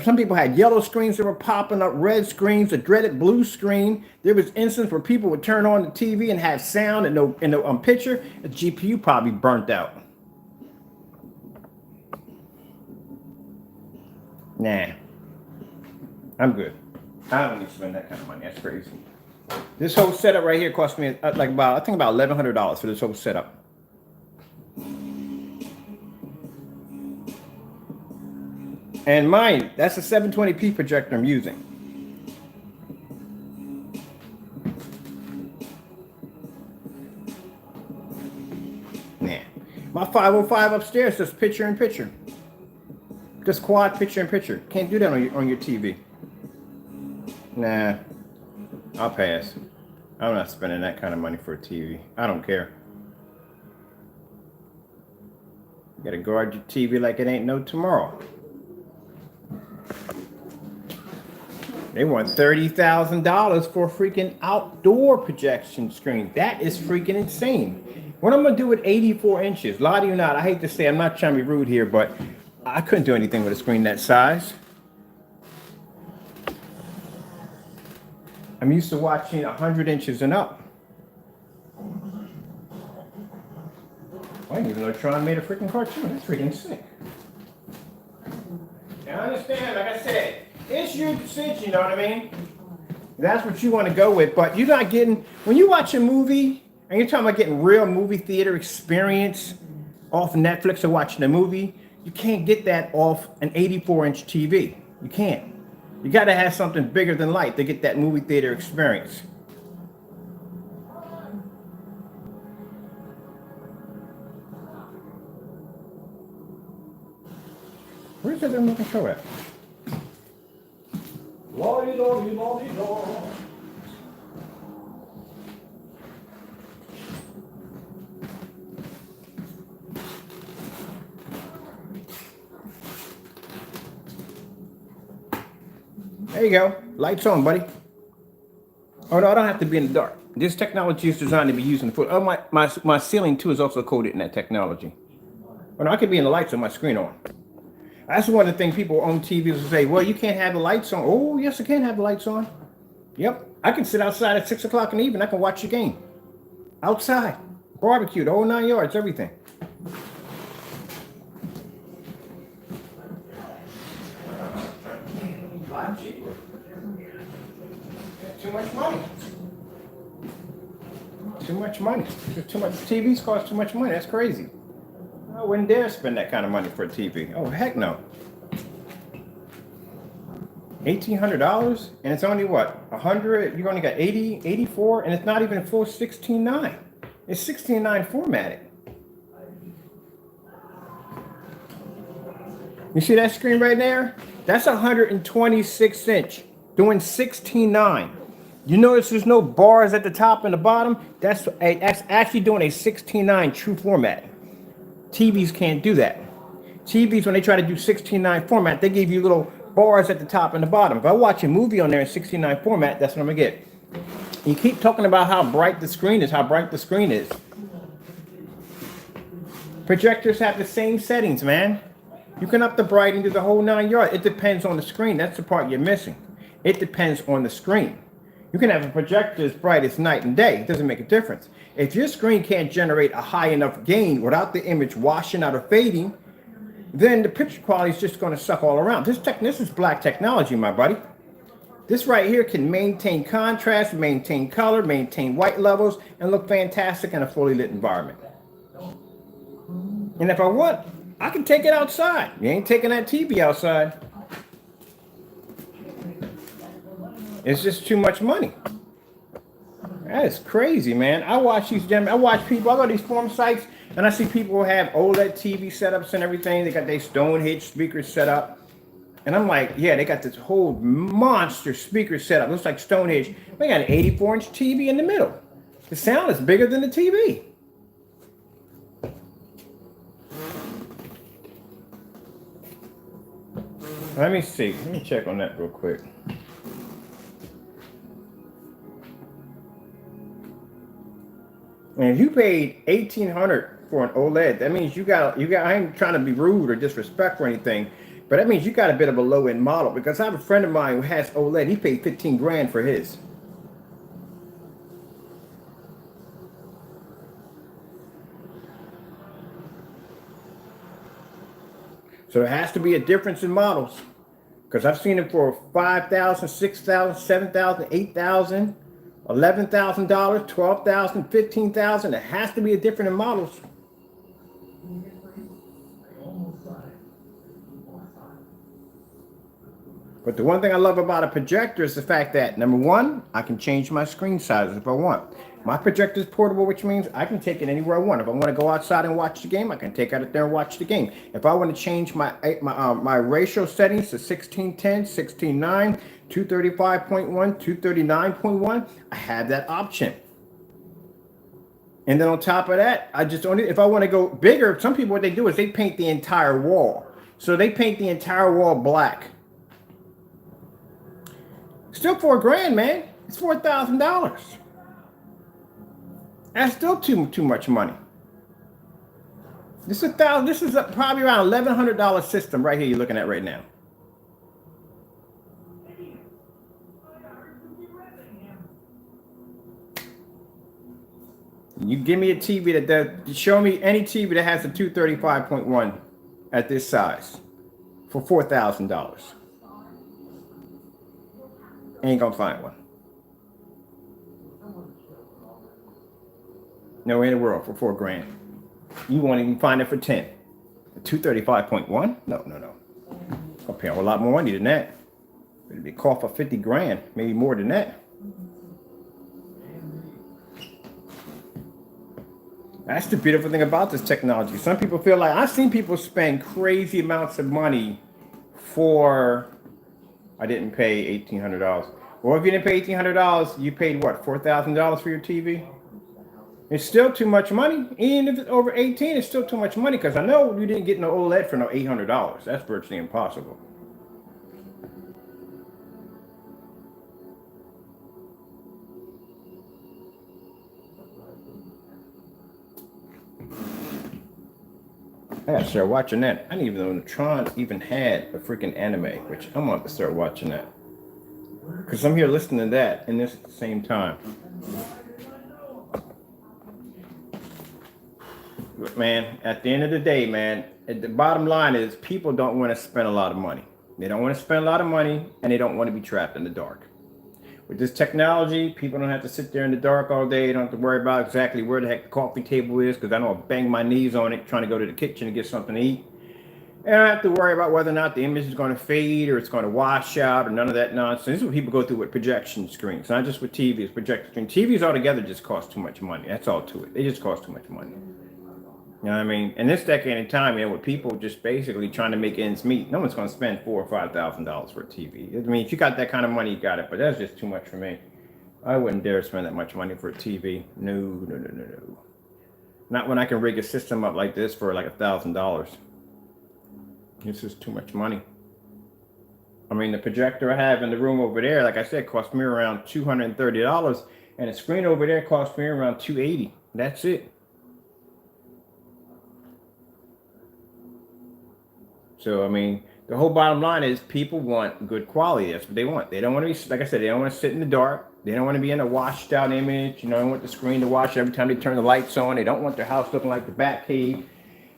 Some people had yellow screens that were popping up, red screens, a dreaded blue screen. There was instances where people would turn on the TV and have sound and no picture. The GPU probably burnt out. Nah, I'm good. I don't need to spend that kind of money. That's crazy. This whole setup right here cost me I think about $1,100 for this whole setup. And mind, that's a 720p projector I'm using. Nah, my 505 upstairs does picture in picture. Just quad picture in picture. Can't do that on your TV. Nah, I'll pass. I'm not spending that kind of money for a TV. I don't care. You gotta guard your TV like it ain't no tomorrow. They want $30,000 for a freaking outdoor projection screen. That is freaking insane. What I'm gonna do with 84 inches? Lie to you not, I hate to say, I'm not trying to be rude here, but I couldn't do anything with a screen that size. I'm used to watching 100 inches and up. I didn't even know Tron made a freaking cartoon. That's freaking sick. I understand, like I said, it's your decision, you know what I mean? That's what you want to go with, but you're not getting, when you watch a movie, and you're talking about getting real movie theater experience off Netflix or watching a movie, you can't get that off an 84-inch TV. You can't. You got to have something bigger than life to get that movie theater experience. Where's that remote control at? Lordy, lordy, lordy, lordy. There you go. Lights on, buddy. Oh, no, I don't have to be in the dark. This technology is designed to be used in the foot. Oh, my ceiling, too, is also coated in that technology. Oh, no, I could be in the lights on my screen on. That's one of the things people on TVs will say, well, you can't have the lights on. Oh, yes, I can have the lights on. Yep. I can sit outside at 6 o'clock in the evening. I can watch the game. Outside. Barbecue, the whole 9 yards, everything. Too much money. Too much money. Too much. TVs cost too much money. That's crazy. I wouldn't dare spend that kind of money for a TV. Oh, heck no. $1,800, and it's only what? 100, you only got 80, 84, and it's not even a full 16:9. It's 16:9 formatted. You see that screen right there? That's 126 inch, doing 16:9. You notice there's no bars at the top and the bottom? That's actually doing a 16:9 true format. TVs can't do that. TVs, when they try to do 16:9 format, they give you little bars at the top and the bottom. If I watch a movie on there in 16:9 format, that's what I'm gonna get. You keep talking about how bright the screen is, Projectors have the same settings, man. You can up the brighting to the whole 9 yards. It depends on the screen. That's the part you're missing. It depends on the screen. You can have a projector as bright as night and day. It doesn't make a difference. If your screen can't generate a high enough gain without the image washing out or fading, then the picture quality is just going to suck all around. This is black technology, my buddy. This right here can maintain contrast, maintain color, maintain white levels, and look fantastic in a fully lit environment. And if I want, I can take it outside. You ain't taking that TV outside. It's just too much money. That is crazy, man. I watch these gentlemen, I watch people, I go to these forum sites, and I see people who have OLED TV setups and everything. They got their Stonehenge speakers set up. And I'm like, yeah, they got this whole monster speaker setup. Looks like Stonehenge. They got an 84-inch TV in the middle. The sound is bigger than the TV. Let me see. Let me check on that real quick. And if you paid $1,800 for an OLED, that means you got. I ain't trying to be rude or disrespectful or anything, but that means you got a bit of a low end model. Because I have a friend of mine who has OLED. He paid 15 grand for his. So there has to be a difference in models. Because I've seen it for $5,000, $6,000, $7,000, $8,000. $11,000, $12,000, $15,000. It has to be a different in models. But the one thing I love about a projector is the fact that, number one, I can change my screen size if I want. My projector is portable, which means I can take it anywhere I want. If I want to go outside and watch the game, I can take it out there and watch the game. If I want to change my ratio settings to 16:10, 16:9, 235.1, 239.1, I have that option. And then on top of that, I just only, if I want to go bigger, some people, what they do is they paint the entire wall. So they paint the entire wall black. Still $4 grand, man. It's $4,000. That's still too much money. This is probably around $1,100 system right here you're looking at right now. You give me a TV that does, show me any TV that has a 235.1 at this size for $4,000. Ain't gonna find one. No way in the world for $4 grand. You won't even find it for 10. 235.1? No. I'll pay a lot more money than that. It'd be called for 50 grand, maybe more than that. That's the beautiful thing about this technology. Some people feel like, I've seen people spend crazy amounts of money for, I didn't pay $1,800. Well, if you didn't pay $1,800, you paid what, $4,000 for your TV? It's still too much money. Even if it's over 18, it's still too much money, because I know you didn't get no OLED for no $800. That's virtually impossible. I gotta start watching that. I didn't even know Tron even had a freaking anime, which I'm gonna have to start watching that. Because I'm here listening to that and this at the same time. But man, at the end of the day, man, the bottom line is people don't want to spend a lot of money. They don't want to spend a lot of money, and they don't want to be trapped in the dark. With this technology, people don't have to sit there in the dark all day. They don't have to worry about exactly where the heck the coffee table is, because I know I'll bang my knees on it trying to go to the kitchen and get something to eat. And I don't have to worry about whether or not the image is going to fade or it's going to wash out or none of that nonsense. This is what people go through with projection screens, not just with TVs, projection screens. TVs altogether just cost too much money. That's all to it. They just cost too much money. You know what I mean? In this decade and time, with people just basically trying to make ends meet, no one's going to spend $4,000 or $5,000 for a TV. I mean, if you got that kind of money, you got it. But that's just too much for me. I wouldn't dare spend that much money for a TV. No. Not when I can rig a system up like this for like $1,000. This is too much money. I mean, the projector I have in the room over there, like I said, cost me around $230, and the screen over there cost me around $280. That's it. So, I mean, the whole bottom line is people want good quality. That's what they want. They don't want to be, like I said, they don't want to sit in the dark. They don't want to be in a washed out image. They don't want the screen to wash every time they turn the lights on. They don't want their house looking like the Batcave.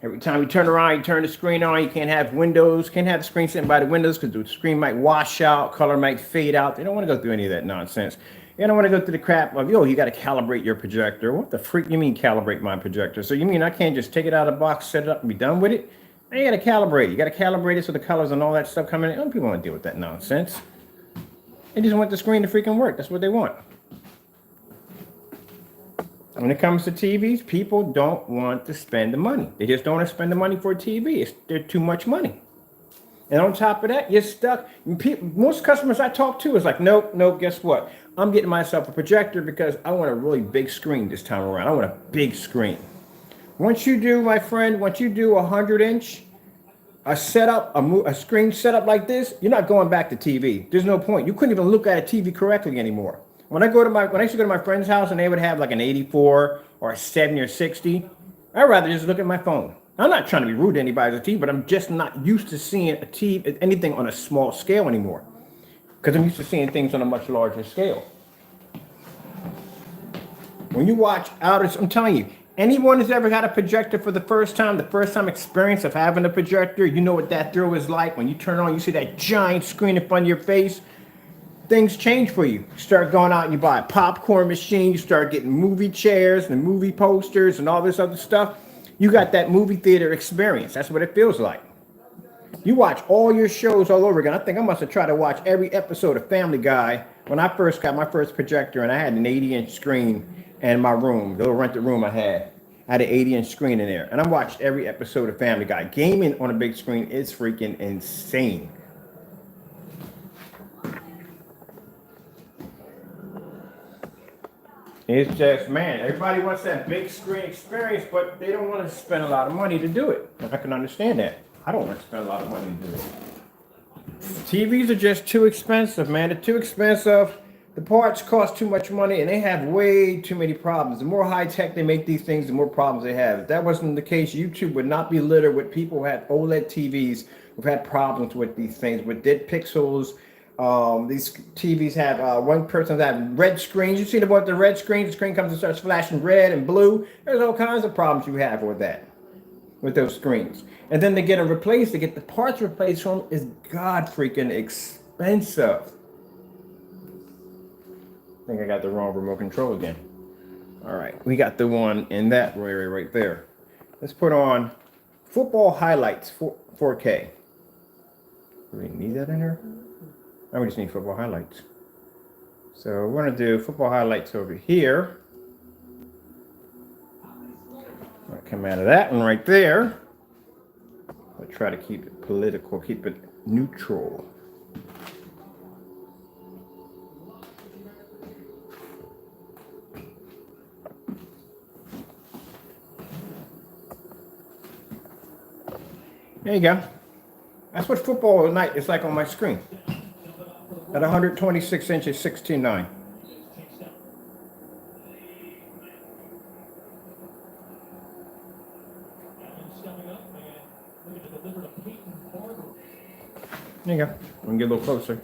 Every time you turn around, you turn the screen on, you can't have windows, can't have the screen sitting by the windows because the screen might wash out, color might fade out. They don't want to go through any of that nonsense. You don't want to go through the crap of, yo, you got to calibrate your projector. What the freak you mean calibrate my projector? So you mean I can't just take it out of the box, set it up, and be done with it? Now you got to calibrate it. You got to calibrate it so the colors and all that stuff coming in. Don't people want to deal with that nonsense. They just want the screen to freaking work. That's what they want. When it comes to TVs, people don't want to spend the money. They just don't want to spend the money for a TV. They're too much money. And on top of that, you're stuck. Most customers I talk to is like, nope, guess what? I'm getting myself a projector because I want a really big screen this time around. I want a big screen. Once you do, my friend, once you do 100-inch, a screen setup like this, you're not going back to TV. There's no point. You couldn't even look at a TV correctly anymore. When I used to go to my friend's house and they would have like an 84 or a 70 or 60, I'd rather just look at my phone. I'm not trying to be rude to anybody's TV, but I'm just not used to seeing a TV, anything on a small scale anymore. Because I'm used to seeing things on a much larger scale. When you watch I'm telling you, anyone who's ever had a projector for the first time experience of having a projector, you know what that thrill is like. When you turn on, you see that giant screen in front of your face. Things change for you. You start going out and you buy a popcorn machine. You start getting movie chairs and movie posters and all this other stuff. You got that movie theater experience. That's what it feels like. You watch all your shows all over again. I think I must have tried to watch every episode of Family Guy when I first got my first projector and I had an 80-inch screen in my room, the little rented room I had. I had an 80-inch screen in there. And I watched every episode of Family Guy. Gaming on a big screen is freaking insane. It's just, man, everybody wants that big screen experience, but they don't want to spend a lot of money to do it. I can understand that. I don't want to spend a lot of money to do it. TVs are just too expensive, man. They're too expensive. The parts cost too much money, and they have way too many problems. The more high-tech they make these things, the more problems they have. If that wasn't the case, YouTube would not be littered with people who had OLED TVs who've had problems with these things, with dead pixels. These TVs have one person that have red screens. You see the red screen? The screen comes and starts flashing red and blue. There's all kinds of problems you have with that, with those screens. And then to get them replaced, to get the parts replaced from them is god freaking expensive. I think I got the wrong remote control again. All right, we got the one in that area right there. Let's put on football highlights 4K. Do we need that in here? I just need football highlights. So we're going to do football highlights over here. I'll come out of that one right there. I'll try to keep it political, keep it neutral. There you go. That's what football night is like on my screen. At 126 inches, 16:9. There you go. We can get a little closer.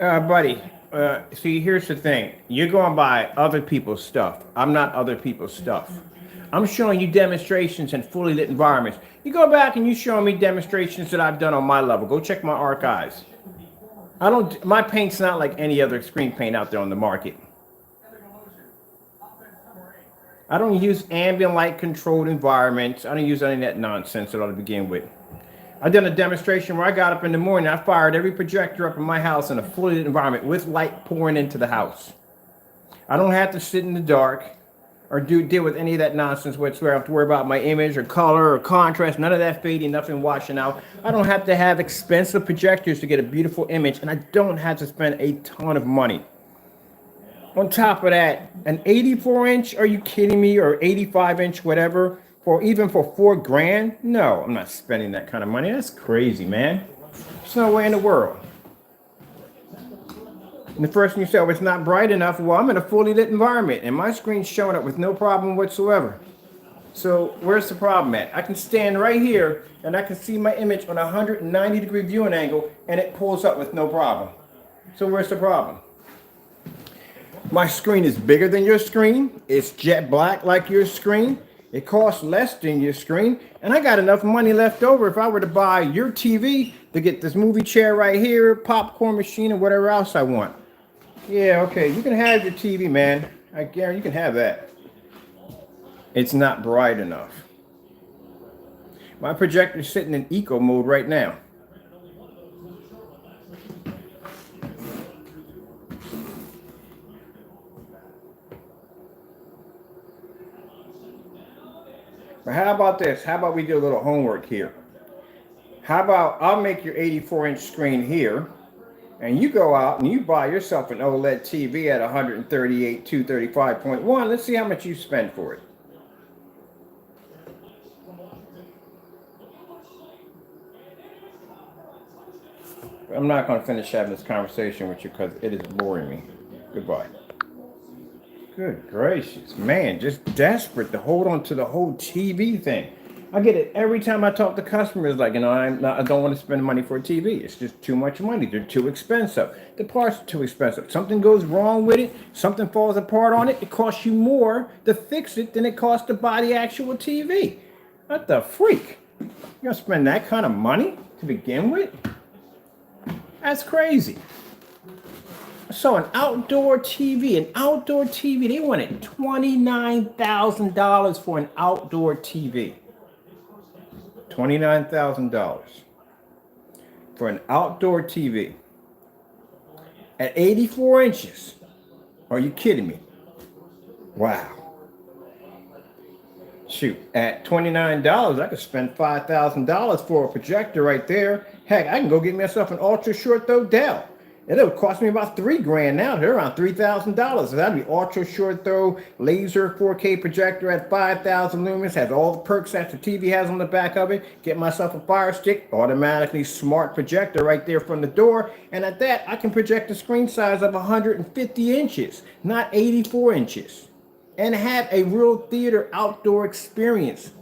Buddy, see, here's the thing. You're going by other people's stuff. I'm not other people's stuff. I'm showing you demonstrations in fully lit environments. You go back and you show me demonstrations that I've done on my level. Go check my archives. My paint's not like any other screen paint out there on the market. I don't use ambient light controlled environments. I don't use any of that nonsense at all to begin with. I did a demonstration where I got up in the morning. I fired every projector up in my house in a fully lit environment with light pouring into the house. I don't have to sit in the dark or deal with any of that nonsense whatsoever. I don't have to worry about my image or color or contrast. None of that fading, nothing washing out. I don't have to have expensive projectors to get a beautiful image, and I don't have to spend a ton of money. On top of that, an 84-inch, are you kidding me, or 85-inch, whatever, even for $4,000? No, I'm not spending that kind of money. That's crazy, man. There's no way in the world. And the first thing you say, oh, it's not bright enough. Well, I'm in a fully lit environment, and my screen's showing up with no problem whatsoever. So where's the problem at? I can stand right here and I can see my image on a 190-degree viewing angle and it pulls up with no problem. So where's the problem? My screen is bigger than your screen. It's jet black like your screen. It costs less than your screen. And I got enough money left over if I were to buy your TV to get this movie chair right here, popcorn machine, or whatever else I want. Yeah, okay, you can have your TV, man. I guarantee you can have that. It's not bright enough. My projector is sitting in eco mode right now. But how about this? How about we do a little homework here? How about I'll make your 84-inch screen here, and you go out and you buy yourself an OLED TV at 138, 235.1. Let's see how much you spend for it. I'm not going to finish having this conversation with you because it is boring me. Goodbye. Good gracious, man, just desperate to hold on to the whole TV thing. I get it every time I talk to customers, like, you know, I don't want to spend money for a TV. It's just too much money. They're too expensive. The parts are too expensive. Something goes wrong with it. Something falls apart on it. It costs you more to fix it than it costs to buy the actual TV. What the freak? You're going to spend that kind of money to begin with? That's crazy. So an outdoor TV, they wanted $29,000 for an outdoor TV. $29,000 for an outdoor TV at 84 inches. Are you kidding me? Wow. Shoot, at $29, I could spend $5,000 for a projector right there. Heck, I can go get myself an ultra short throw Dell. It'll cost me about $3,000 now. They're around $3,000. So that'd be ultra short throw laser 4K projector at 5,000 lumens. Has all the perks that the TV has on the back of it. Get myself a Fire Stick, automatically smart projector right there from the door. And at that, I can project a screen size of 150 inches, not 84 inches. And have a real theater outdoor experience.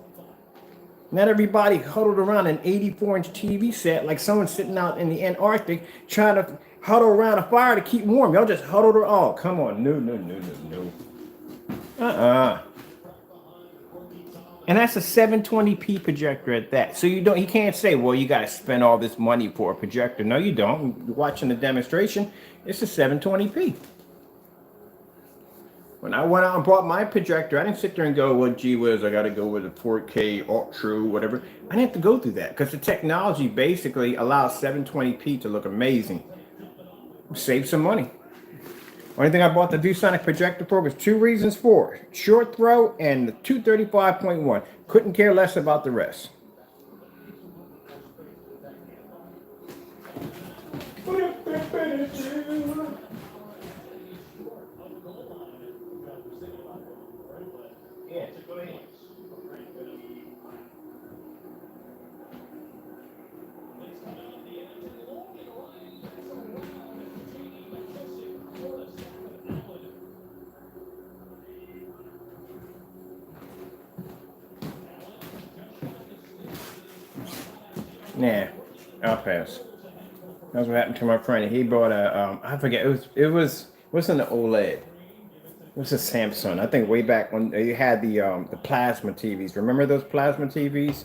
Not everybody huddled around an 84-inch TV set like someone sitting out in the Antarctic trying to huddle around a fire to keep warm. Y'all just huddled around. Oh, come on. No. And that's a 720p projector at that. So you can't say, well, you got to spend all this money for a projector. No, you don't. You're watching the demonstration. It's a 720p. When I went out and bought my projector, I didn't sit there and go, well, gee whiz, I got to go with a 4K, ultra, whatever. I didn't have to go through that because the technology basically allows 720p to look amazing. Save some money. Only thing I bought the ViewSonic projector for was two reasons for it. Short throw and the 235.1. Couldn't care less about the rest. Nah, I'll pass. That's what happened to my friend. He bought a, I forget, it wasn't an OLED. It was a Samsung. I think way back when you had the plasma TVs. Remember those plasma TVs?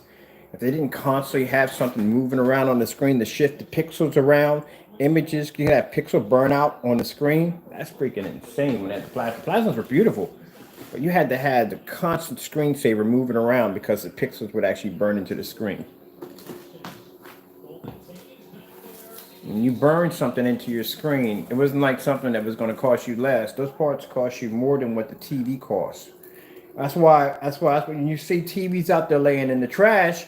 If they didn't constantly have something moving around on the screen to shift the pixels around, images, you had pixel burnout on the screen. That's freaking insane when that plasmas were beautiful. But you had to have the constant screensaver moving around because the pixels would actually burn into the screen. When you burn something into your screen, it wasn't like something that was going to cost you less. Those parts cost you more than what the TV costs. That's why when you see TVs out there laying in the trash,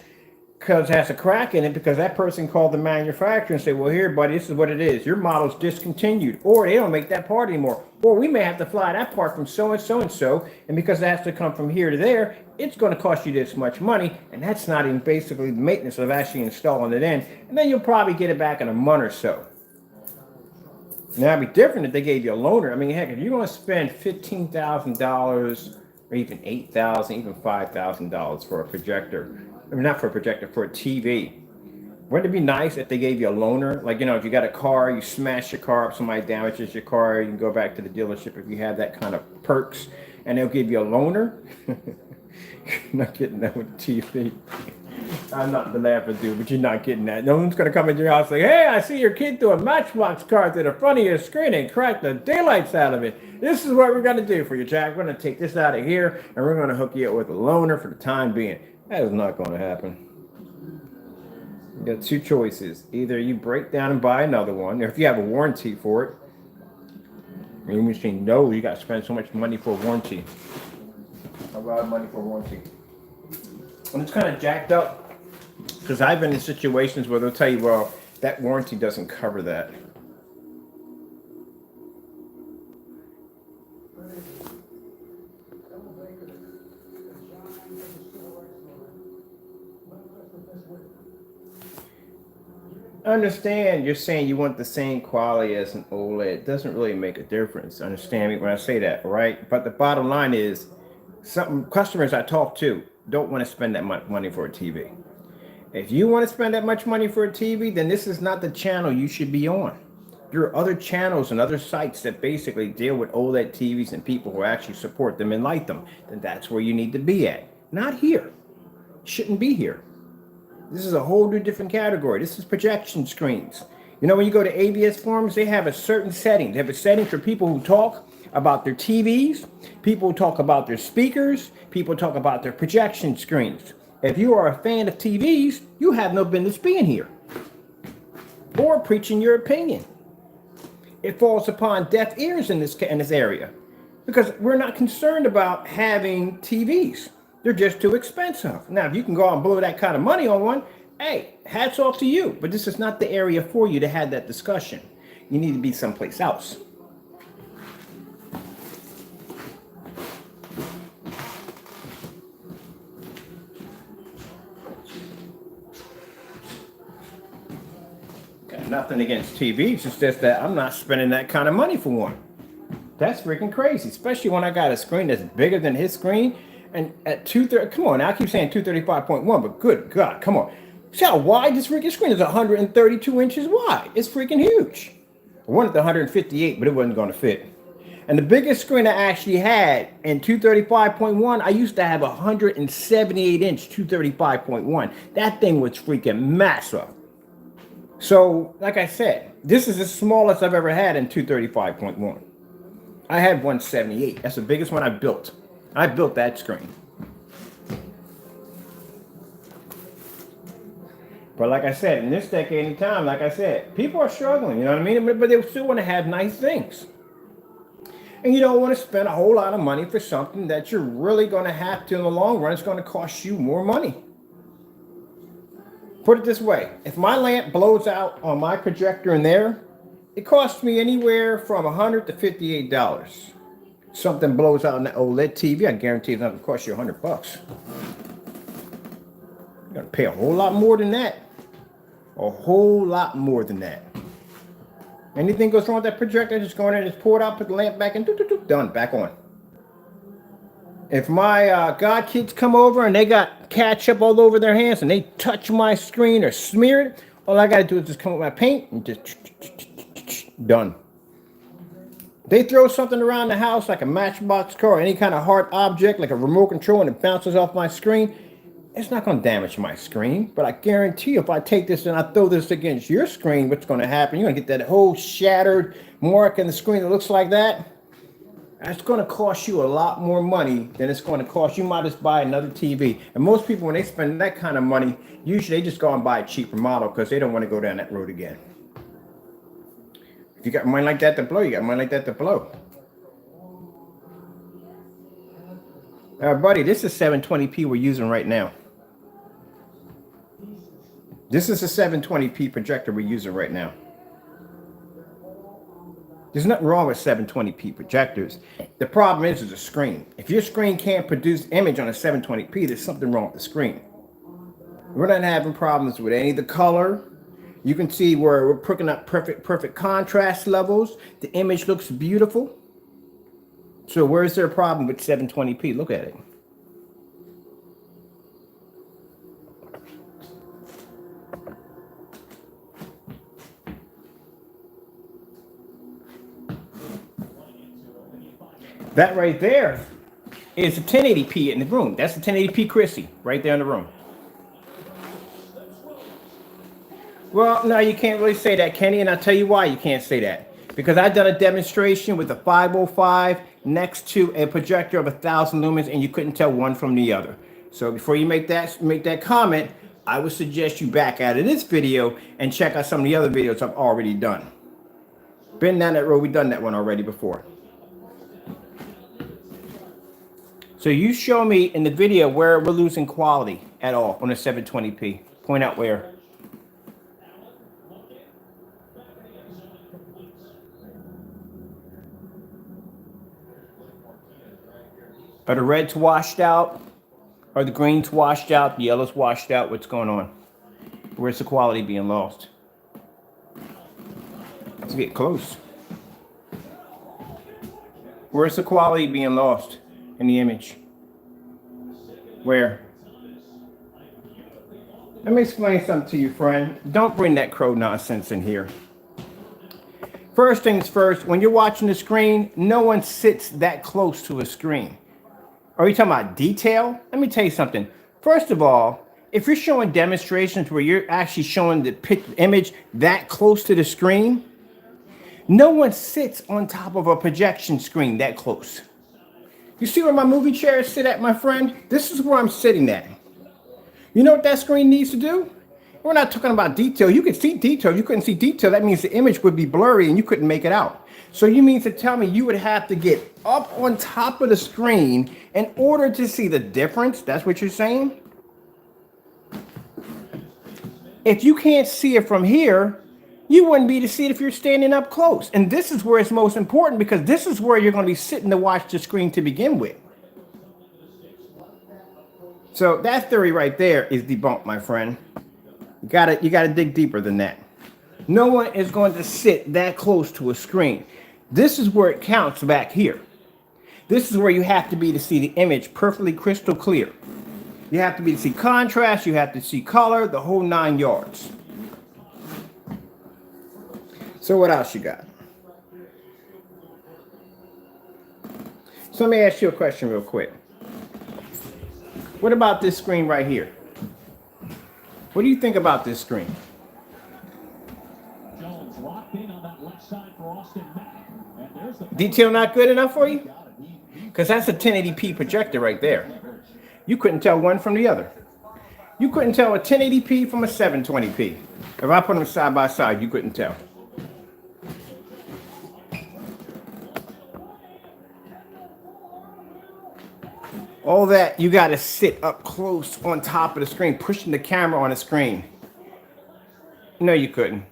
because it has a crack in it, because that person called the manufacturer and said, well, here, buddy, this is what it is. Your model's discontinued, or they don't make that part anymore. Or we may have to fly that part from so-and-so and so, and because it has to come from here to there, it's going to cost you this much money, and that's not even basically the maintenance of actually installing it in, and then you'll probably get it back in a month or so. Now, it'd be different if they gave you a loaner. I mean, heck, if you're going to spend $15,000, or even $8,000, even $5,000 for a projector. I mean, not for a projector, for a TV. Wouldn't it be nice if they gave you a loaner? Like, you know, if you got a car, you smash your car up, somebody damages your car, you can go back to the dealership if you have that kind of perks, and they'll give you a loaner. Not getting that with TV. I'm not the laughing dude, but you're not getting that. No one's going to come into your house and say, hey, I see your kid threw a Matchbox card to the front of your screen and cracked the daylights out of it. This is what we're going to do for you, Jack. We're going to take this out of here, and we're going to hook you up with a loaner for the time being. That is not going to happen. You got two choices. Either you break down and buy another one, or if you have a warranty for it, and your machine knows you got to spend so much money for a warranty. A lot of money for a warranty. And it's kind of jacked up because I've been in situations where they'll tell you, well, that warranty doesn't cover that. I understand you're saying you want the same quality as an OLED. It doesn't really make a difference. Understand me when I say that, right? But the bottom line is, some customers I talk to don't want to spend that much money for a TV. If you want to spend that much money for a TV, then this is not the channel you should be on. There are other channels and other sites that basically deal with OLED TVs and people who actually support them and like them. Then that's where you need to be at. Not here. Shouldn't be here. This is a whole new different category. This is projection screens. You know, when you go to ABS forums, they have a certain setting. They have a setting for people who talk about their TVs, people who talk about their speakers, people talk about their projection screens. If you are a fan of TVs, you have no business being here or preaching your opinion. It falls upon deaf ears in this area because we're not concerned about having TVs. They're just too expensive. Now, if you can go out and blow that kind of money on one, hey, hats off to you. But this is not the area for you to have that discussion. You need to be someplace else. Got nothing against TVs. It's just that I'm not spending that kind of money for one. That's freaking crazy, especially when I got a screen that's bigger than his screen. And at 230, come on, now I keep saying 235.1, but good God, come on. See how wide this freaking screen is? 132 inches wide. It's freaking huge. I wanted the 158, but it wasn't going to fit. And the biggest screen I actually had in 235.1, I used to have 178 inch 235.1. That thing was freaking massive. So, like I said, this is the smallest I've ever had in 235.1. I had 178. That's the biggest one I built. I built that screen. But like I said, in this decade and time, like I said, people are struggling, you know what I mean? But they still want to have nice things. And you don't want to spend a whole lot of money for something that you're really going to have to in the long run. It's going to cost you more money. Put it this way. If my lamp blows out on my projector in there, it costs me anywhere from $100 to $58. Something blows out on that OLED TV, I guarantee it's not going to cost you $100. You're going to pay a whole lot more than that. A whole lot more than that. Anything goes wrong with that projector, just go in there and just pour it out, put the lamp back in, done, back on. If my god kids come over and they got ketchup all over their hands and they touch my screen or smear it, all I got to do is just come with my paint and just done. They throw something around the house like a Matchbox car or any kind of hard object like a remote control and it bounces off my screen. It's not going to damage my screen, but I guarantee you if I take this and I throw this against your screen, what's going to happen? You're going to get that whole shattered mark in the screen that looks like that. That's going to cost you a lot more money than it's going to cost. You might just buy another TV. And most people, when they spend that kind of money, usually they just go and buy a cheaper model because they don't want to go down that road again. If you got money like that to blow, you got money like that to blow. Buddy, this is 720p we're using right now. This is a 720p projector we're using right now. There's nothing wrong with 720p projectors. The problem is the screen. If your screen can't produce image on a 720p, there's something wrong with the screen. We're not having problems with any of the color. You can see where we're picking up perfect contrast levels. The image looks beautiful. So where's their problem with 720p? Look at it. That right there is a 1080p in the room. That's a 1080p Christie right there in the room. Well, no, you can't really say that, Kenny, and I'll tell you why you can't say that. Because I've done a demonstration with a 505 next to a projector of 1,000 lumens, and you couldn't tell one from the other. So before you make that comment, I would suggest you back out of this video and check out some of the other videos I've already done. Been down that road, we've done that one already before. So you show me in the video where we're losing quality at all on a 720p. Point out where. Are the reds washed out? Are the greens washed out? The yellows washed out? What's going on? Where's the quality being lost? Let's get close. Where's the quality being lost in the image? Where? Let me explain something to you, friend. Don't bring that crow nonsense in here. First things first, when you're watching the screen, no one sits that close to a screen. Are you talking about detail? Let me tell you something. First of all, if you're showing demonstrations where you're actually showing the image that close to the screen, no one sits on top of a projection screen that close. You see where my movie chairs sit at, my friend? This is where I'm sitting at. You know what that screen needs to do? We're not talking about detail. You could see detail. You couldn't see detail. That means the image would be blurry and you couldn't make it out. So you mean to tell me you would have to get up on top of the screen in order to see the difference? That's what you're saying? If you can't see it from here, you wouldn't be to see it if you're standing up close. And this is where it's most important, because this is where you're going to be sitting to watch the screen to begin with. So that theory right there is debunked, my friend. You gotta dig deeper than that. No one is going to sit that close to a screen. This is where it counts back here. This is where you have to be to see the image perfectly crystal clear. You have to be to see contrast, you have to see color, the whole 9 yards. So what else you got? So let me ask you a question real quick. What about this screen right here? What do you think about this screen? Jones locked in on that left side for Austin Mack. And there's the Detail not good enough for you? Because that's a 1080p projector right there. You couldn't tell one from the other. You couldn't tell a 1080p from a 720p. If I put them side by side, you couldn't tell. All that, you got to sit up close on top of the screen, pushing the camera on the screen. No, you couldn't.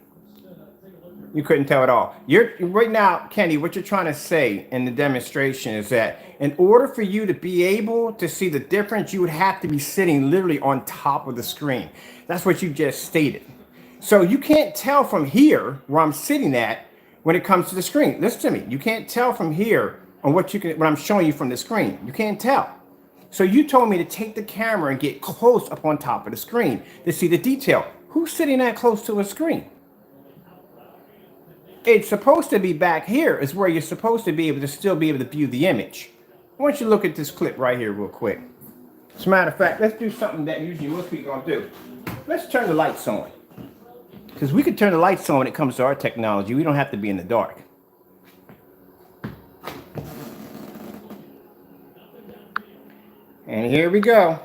You couldn't tell at all. Right now, Kenny, what you're trying to say in the demonstration is that in order for you to be able to see the difference, you would have to be sitting literally on top of the screen. That's what you just stated. So you can't tell from here where I'm sitting at when it comes to the screen. Listen to me. You can't tell from here on what I'm showing you from the screen. You can't tell. So you told me to take the camera and get close up on top of the screen to see the detail. Who's sitting that close to a screen? It's supposed to be back here is where you're supposed to be able to still be able to view the image. I want you to look at this clip right here real quick. As a matter of fact, let's do something that usually most people don't do. Let's turn the lights on. Because we can turn the lights on when it comes to our technology. We don't have to be in the dark. And here we go.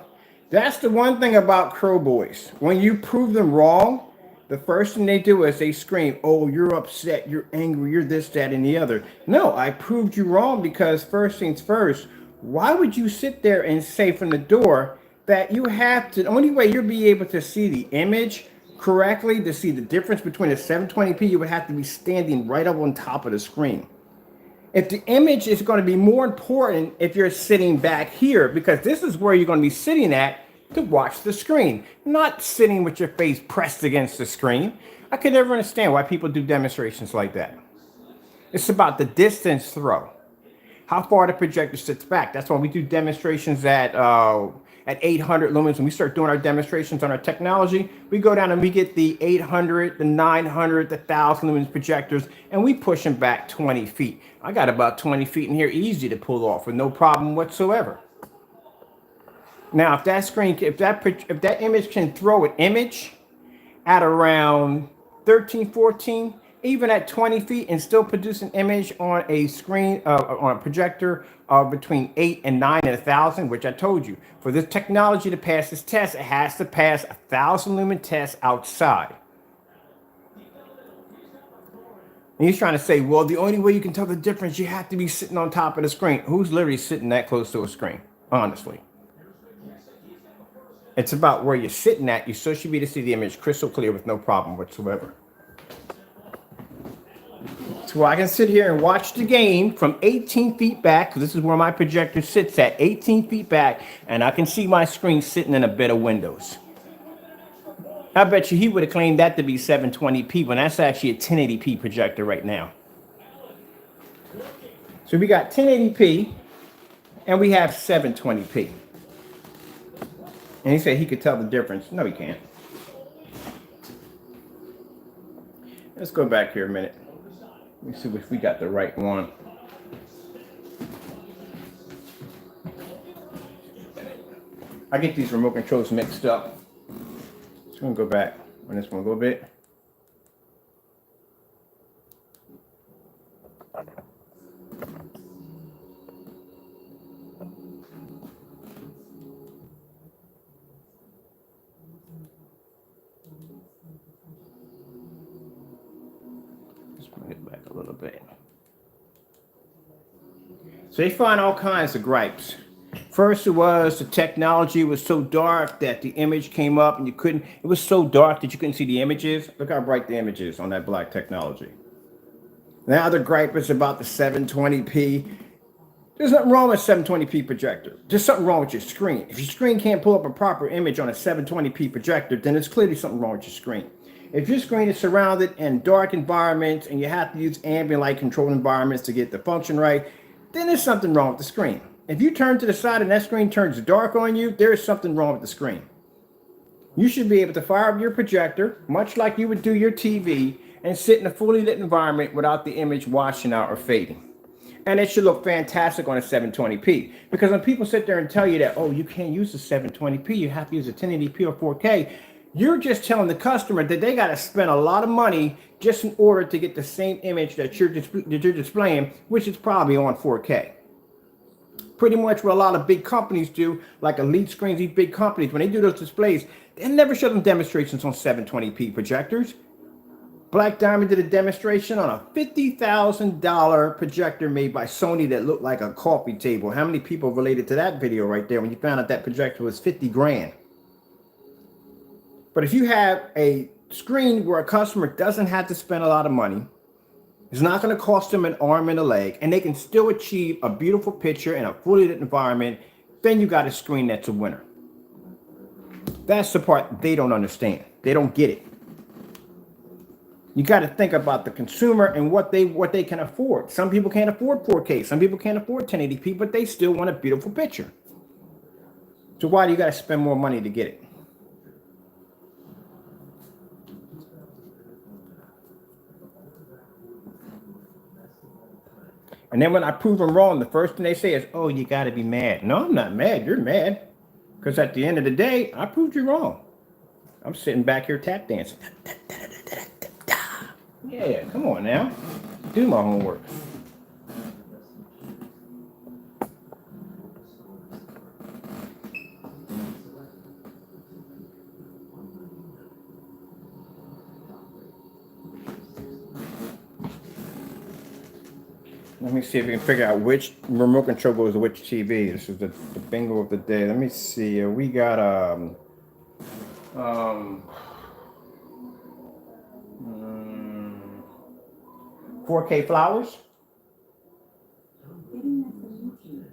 That's the one thing about Crow Boys. When you prove them wrong, the first thing they do is they scream, oh, you're upset, you're angry, you're this, that, and the other. No, I proved you wrong because first things first, why would you sit there and say from the door that you have to, the only way you'll be able to see the image correctly, to see the difference between a 720p, you would have to be standing right up on top of the screen. If the image is going to be more important if you're sitting back here, because this is where you're going to be sitting at to watch the screen, not sitting with your face pressed against the screen. I could never understand why people do demonstrations like that. It's about the distance throw. how far the projector sits back. That's why we do demonstrations at 800 lumens. When we start doing our demonstrations on our technology, we go down and we get the 800, the 900, the 1000 lumens projectors, and we push them back 20 feet. I got about 20 feet in here easy to pull off with no problem whatsoever. Now, if that screen, if that image can throw an image at around 13, 14, even at 20 feet, and still produce an image on a screen, on a projector of between 8 and 9 and 1000, which I told you, for this technology to pass this test, it has to pass 1000 lumen test outside. And he's trying to say, well, the only way you can tell the difference, you have to be sitting on top of the screen. Who's literally sitting that close to a screen? Honestly. It's about where you're sitting at. You still should be able to see the image crystal clear with no problem whatsoever. So I can sit here and watch the game from 18 feet back, because this is where my projector sits at, 18 feet back, and I can see my screen sitting in a bed of windows. I bet you he would have claimed that to be 720p when that's actually a 1080p projector right now. So we got 1080p and we have 720p. And he said he could tell the difference. No, he can't. Let's go back here a minute. Let me see if we got the right one. I get these remote controls mixed up. Just gonna go back on this one a little bit. Just bring it back a little bit. So they find all kinds of gripes. First, it was the technology was so dark that the image came up and you couldn't, it was so dark that you couldn't see the images. Look how bright the image is on that black technology. Now the gripe is about the 720p. There's nothing wrong with 720p projector. There's something wrong with your screen. If your screen can't pull up a proper image on a 720p projector, then it's clearly something wrong with your screen. If your screen is surrounded in dark environments and you have to use ambient light controlled environments to get the function right, then there's something wrong with the screen. If you turn to the side and that screen turns dark on you, there is something wrong with the screen. You should be able to fire up your projector, much like you would do your TV, and sit in a fully lit environment without the image washing out or fading. And it should look fantastic on a 720p. Because when people sit there and tell you that, oh, you can't use the 720p, you have to use a 1080p or 4K, you're just telling the customer that they got to spend a lot of money just in order to get the same image that you're displaying, which is probably on 4K. Pretty much what a lot of big companies do, like Elite Screens, these big companies, when they do those displays, they never show them demonstrations on 720p projectors. Black Diamond did a demonstration on a $50,000 projector made by Sony that looked like a coffee table. How many people related to that video right there when you found out that projector was 50 grand? But if you have a screen where a customer doesn't have to spend a lot of money, it's not going to cost them an arm and a leg, and they can still achieve a beautiful picture in a fully lit environment, then you got a screen that's a winner. That's the part they don't understand. They don't get it. You got to think about the consumer and what they can afford. Some people can't afford 4K. Some people can't afford 1080p, but they still want a beautiful picture. So why do you got to spend more money to get it? And then when I prove them wrong, the first thing they say is, oh, you got to be mad. No, I'm not mad. You're mad. Because at the end of the day, I proved you wrong. I'm sitting back here tap dancing. Yeah, come on now. Do my homework. Let me see if we can figure out which remote control goes to which TV. This is the bingo of the day. Let me see. We got 4K flowers.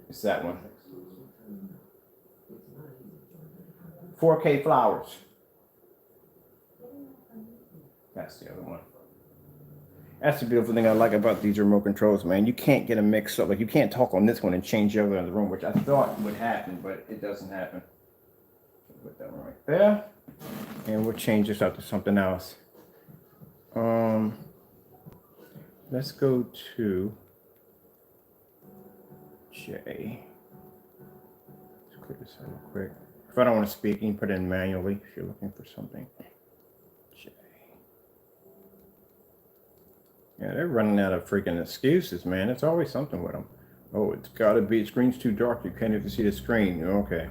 It's that one. 4K flowers. That's the other one. That's the beautiful thing I like about these remote controls, man. You can't get a mix up. Like, you can't talk on this one and change the other in the room, which I thought would happen, but it doesn't happen. Put that one right there. And we'll change this up to something else. Let's go to J. Let's clear this out real quick. If I don't want to speak, you can put it in manually if you're looking for something. J. Yeah, they're running out of freaking excuses, man. It's always something with them. Oh, it's got to be, the screen's too dark. You can't even see the screen. Okay.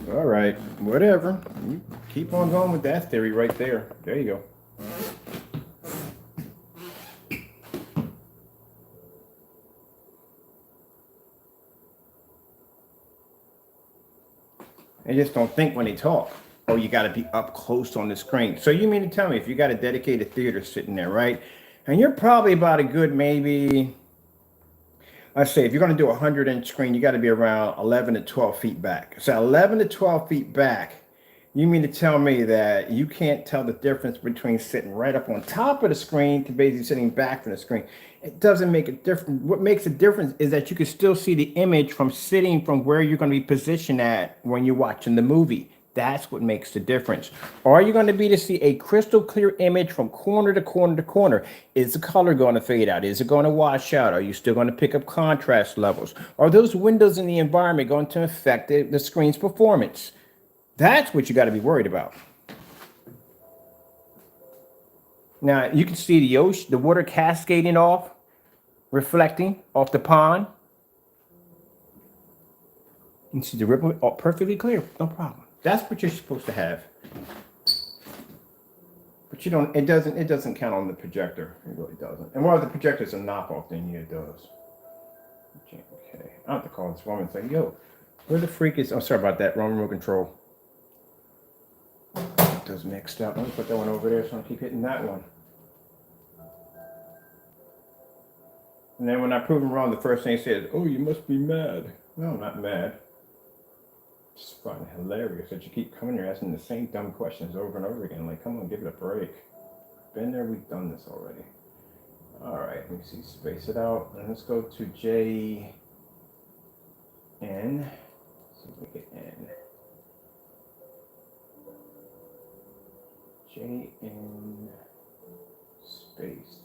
All right. Whatever. You keep on going with that theory right there. There you go. They just don't think when they talk. Oh, you got to be up close on the screen. So you mean to tell me if you got a dedicated theater sitting there, right? And you're probably about a good maybe, let's say if you're going to do a 100-inch screen, you got to be around 11 to 12 feet back. So 11 to 12 feet back, you mean to tell me that you can't tell the difference between sitting right up on top of the screen to basically sitting back from the screen? It doesn't make a difference. What makes a difference is that you can still see the image from sitting from where you're going to be positioned at when you're watching the movie. That's what makes the difference. Are you going to be to see a crystal clear image from corner to corner to corner? Is the color going to fade out? Is it going to wash out? Are you still going to pick up contrast levels? Are those windows in the environment going to affect the screen's performance? That's what you got to be worried about. Now, you can see the ocean, the water cascading off, reflecting off the pond. You can see the ripple perfectly clear, no problem. That's what you're supposed to have. But you don't, it doesn't count on the projector. It really doesn't. And while the projector's a knockoff, then yeah, it does. Okay, I have to call this woman and say, yo, where the freak is, oh, sorry about that, wrong remote control. It does mixed up. Let me put that one over there so I don't keep hitting that one. And then when I prove him wrong, the first thing he says, oh, you must be mad. No, I'm not mad. It's fun, hilarious that you keep coming here asking the same dumb questions over and over again. Like, come on, give it a break. Been there, we've done this already. All right, let me see, space it out. And let's go to J, N. See if we get N. J, N, space.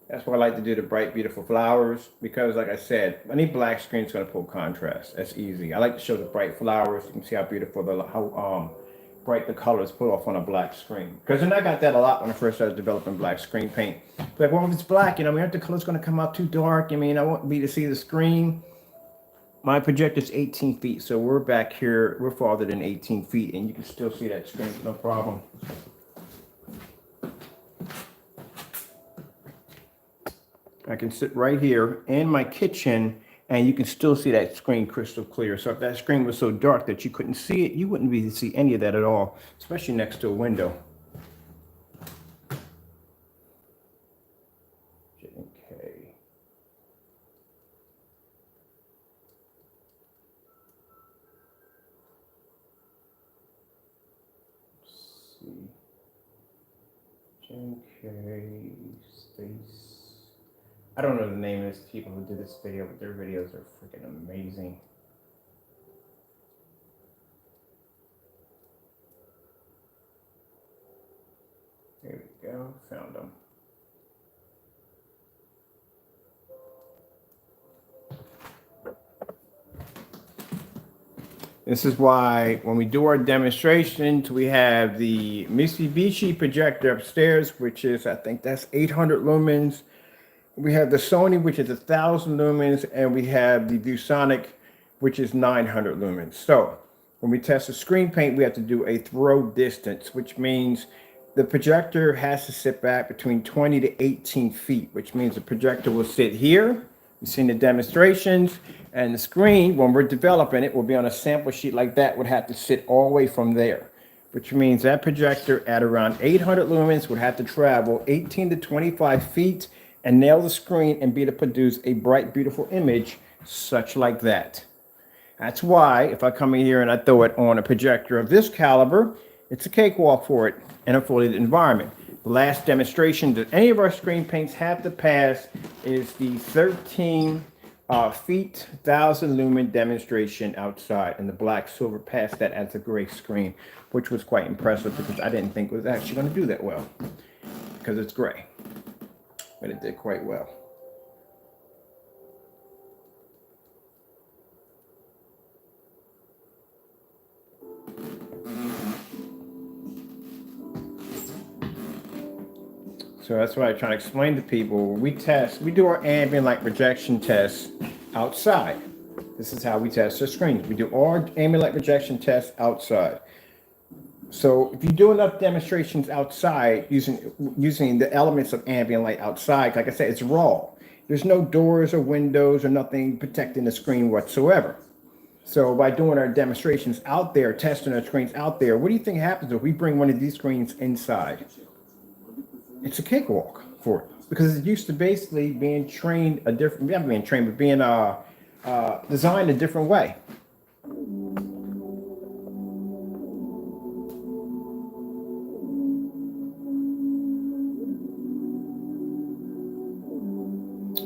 That's why I like to do the bright, beautiful flowers, because like I said, any black screen is going to pull contrast. That's easy. I like to show the bright flowers. You can see how beautiful, how bright the colors pull off on a black screen. Because then I got that a lot when I first started developing black screen paint. Like, well, if it's black, you know, aren't the colors going to come out too dark? I mean, I want me to see the screen. My projector's 18 feet, so we're back here. We're farther than 18 feet, and you can still see that screen, no problem. I can sit right here in my kitchen and you can still see that screen crystal clear. So if that screen was so dark that you couldn't see it, you wouldn't be able to see any of that at all, especially next to a window. JK. Let's see. JK space. I don't know the name of these people who did this video, but their videos are freaking amazing. There we go, found them. This is why when we do our demonstrations, we have the Mitsubishi projector upstairs, which is, I think that's 800 lumens. We have the Sony, which is 1,000 lumens, and we have the ViewSonic, which is 900 lumens. So when we test the screen paint, we have to do a throw distance, which means the projector has to sit back between 20 to 18 feet, which means the projector will sit here. You've seen the demonstrations, and the screen, when we're developing it, will be on a sample sheet like that, would have to sit all the way from there, which means that projector at around 800 lumens would have to travel 18 to 25 feet and nail the screen and be able to produce a bright, beautiful image such like that. That's why if I come in here and I throw it on a projector of this caliber, it's a cakewalk for it in a fully lit environment. The last demonstration that any of our screen paints have to pass is the 13 feet, 1,000 lumen demonstration outside, and the black silver passed that as a gray screen, which was quite impressive because I didn't think it was actually going to do that well because it's gray, but it did quite well. So that's what I try to explain to people. We do our ambient light rejection tests outside. This is how we test the screens. We do our ambient light rejection tests outside. So if you do enough demonstrations outside using the elements of ambient light outside, like I said, it's raw. There's no doors or windows or nothing protecting the screen whatsoever. So by doing our demonstrations out there, testing our screens out there, what do you think happens if we bring one of these screens inside? It's a cakewalk for it because it's used to basically being trained not being trained, but being designed a different way.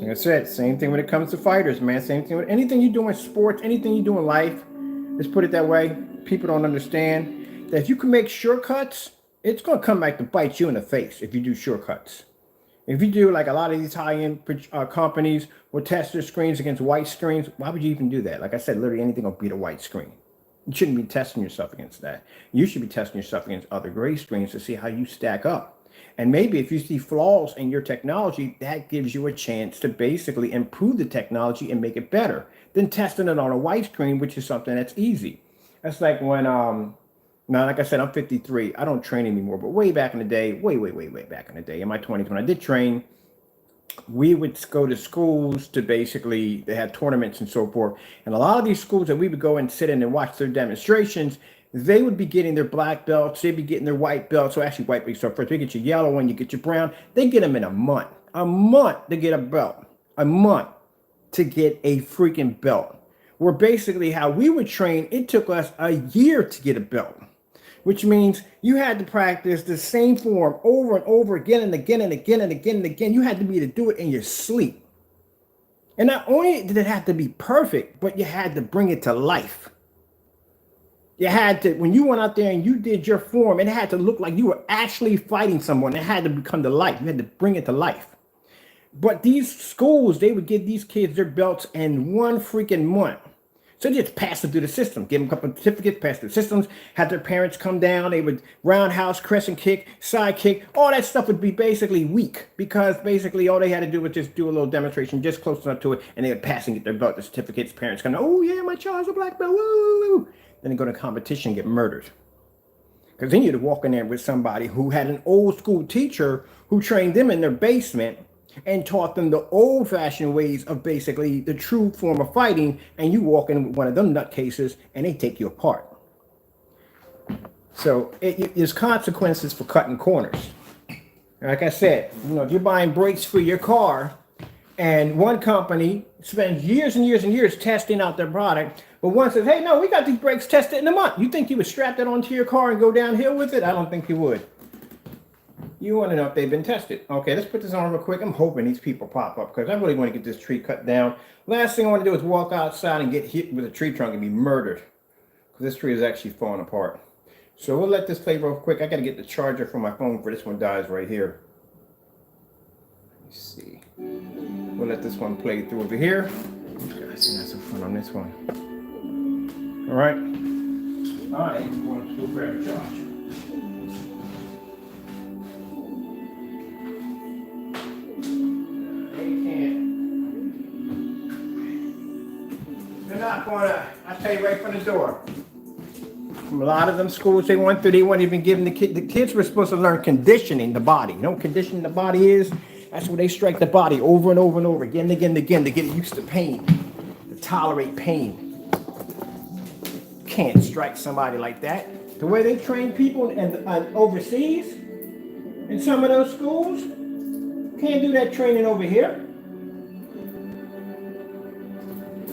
Like I said, same thing when it comes to fighters, man. Same thing with anything you do in sports, anything you do in life. Let's put it that way. People don't understand that if you can make shortcuts, it's going to come back to bite you in the face if you do shortcuts. If you do like a lot of these high-end companies will test their screens against white screens, why would you even do that? Like I said, literally anything will beat a white screen. You shouldn't be testing yourself against that. You should be testing yourself against other gray screens to see how you stack up. And maybe if you see flaws in your technology, that gives you a chance to basically improve the technology and make it better than testing it on a white screen, which is something that's easy. That's like when now, like I said, I'm 53. I don't train anymore. But way back in the day, way back in the day, in my 20s, when I did train, we would go to schools to basically, they had tournaments and so forth. And a lot of these schools that we would go and sit in and watch their demonstrations, they would be getting their black belts. They'd be getting their white belts. So actually, white belts. So first, you get your yellow one, you get your brown. They get them in a month. A month to get a belt. A month to get a freaking belt. Where basically how we would train, it took us a year to get a belt. Which means you had to practice the same form over and over again and again and again and again and again. You had to be able to do it in your sleep. And not only did it have to be perfect, but you had to bring it to life. You had to, when you went out there and you did your form, it had to look like you were actually fighting someone. It had to become to life. You had to bring it to life. But these schools, they would give these kids their belts in one freaking month. So they just pass them through the system, give them a couple of certificates, pass through the systems, have their parents come down, they would roundhouse, crescent kick, side kick, all that stuff would be basically weak because basically all they had to do was just do a little demonstration just close enough to it and they would pass and get their belt, the certificates, parents come, oh yeah, my child's a black belt, woo! Then they go to competition and get murdered. Because then you'd walk in there with somebody who had an old school teacher who trained them in their basement and taught them the old-fashioned ways of basically the true form of fighting, and you walk in with one of them nutcases and they take you apart. So there's consequences for cutting corners. Like I said, if you're buying brakes for your car and one company spends years and years and years testing out their product, but one says, hey, no, we got these brakes tested in a month. You think you would strap that onto your car and go downhill with it? I don't think you would. You want to know if they've been tested. Okay, let's put this on real quick. I'm hoping these people pop up because I really want to get this tree cut down. Last thing I want to do is walk outside and get hit with a tree trunk and be murdered because this tree is actually falling apart. So we'll let this play real quick. I got to get the charger for my phone for this one dies right here. Let's see. We'll let this one play through over here. Guys, have some fun on this one. All right. All right, I'm going to go grab a charger. I'll tell you right from the door. From a lot of them schools they went through, they weren't even giving the kids were supposed to learn conditioning the body. You know what conditioning the body is? That's where they strike the body over and over and over again and again and again to get used to pain, to tolerate pain. Can't strike somebody like that. The way they train people overseas, in some of those schools, can't do that training over here.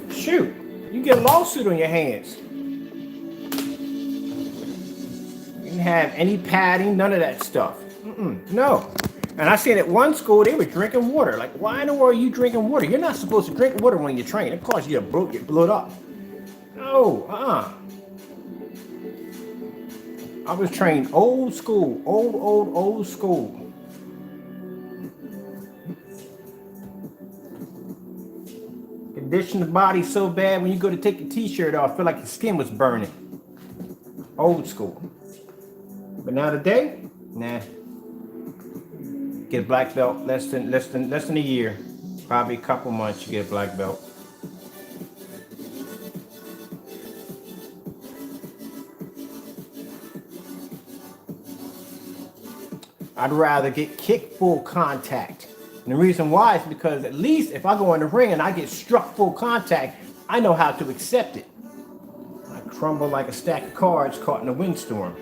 Shoot. You get a lawsuit on your hands. You didn't have any padding, none of that stuff. No. And I seen at one school, they were drinking water. Like, why in the world are you drinking water? You're not supposed to drink water when you train. It causes you to get blood up. No, I was trained old school, old school. Condition the body so bad when you go to take your t-shirt off, feel like your skin was burning. Old school. But now today, nah. Get a black belt less than a year. Probably a couple months you get a black belt. I'd rather get kicked full contact. And the reason why is because at least if I go in the ring and I get struck full contact, I know how to accept it. I crumble like a stack of cards caught in a windstorm.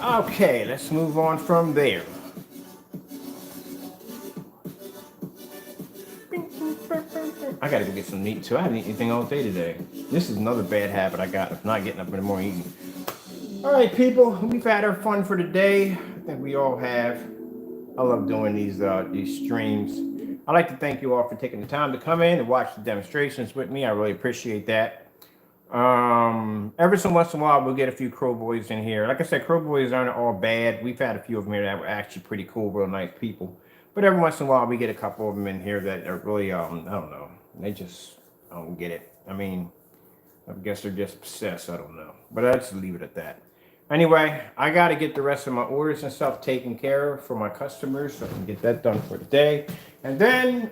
Okay, let's move on from there. I gotta go get some meat too. I haven't eaten anything all day today. This is another bad habit I got of not getting up in the morning eating. All right, people, we've had our fun for today. I think we all have. I love doing these streams. I'd like to thank you all for taking the time to come in and watch the demonstrations with me. I really appreciate that. Every so once in a while, we'll get a few Crow Boys in here. Like I said, Crow Boys aren't all bad. We've had a few of them here that were actually pretty cool, real nice people. But every once in a while, we get a couple of them in here that are really, I don't know. They just don't get it. I mean, I guess they're just obsessed. I don't know. But I'll just leave it at that. Anyway, I got to get the rest of my orders and stuff taken care of for my customers, so I can get that done for today. And then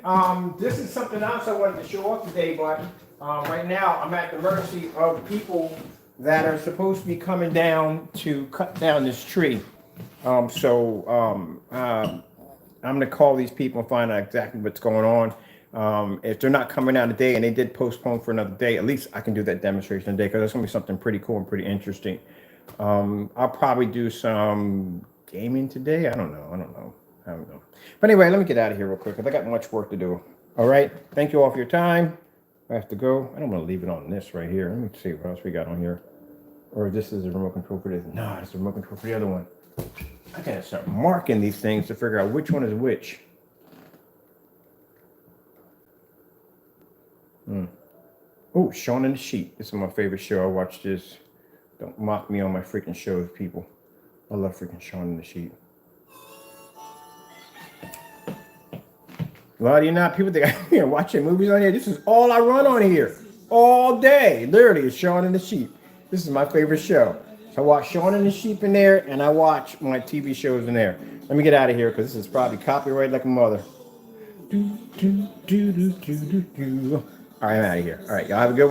this is something else I wanted to show off today, but right now I'm at the mercy of people that are supposed to be coming down to cut down this tree. I'm going to call these people and find out exactly what's going on. If they're not coming out today and they did postpone for another day, at least I can do that demonstration today because it's going to be something pretty cool and pretty interesting. I'll probably do some gaming today. I don't know. But anyway, let me get out of here real quick because I got much work to do. All right. Thank you all for your time. I have to go. I don't want to leave it on this right here. Let me see what else we got on here. Or this is a remote control for this. No, it's a remote control for the other one. I gotta start marking these things to figure out which one is which. Oh, Shaun and the Sheep. This is my favorite show. I watch this. Don't mock me on my freaking shows, people. I love freaking Shaun and the Sheep. A lot of you not people think I'm here watching movies on here. This is all I run on here. All day. Literally, it's Shaun and the Sheep. This is my favorite show. So I watch Shaun and the Sheep in there, and I watch my TV shows in there. Let me get out of here because this is probably copyrighted like a mother. All right, I'm out of here. All right, y'all have a good one.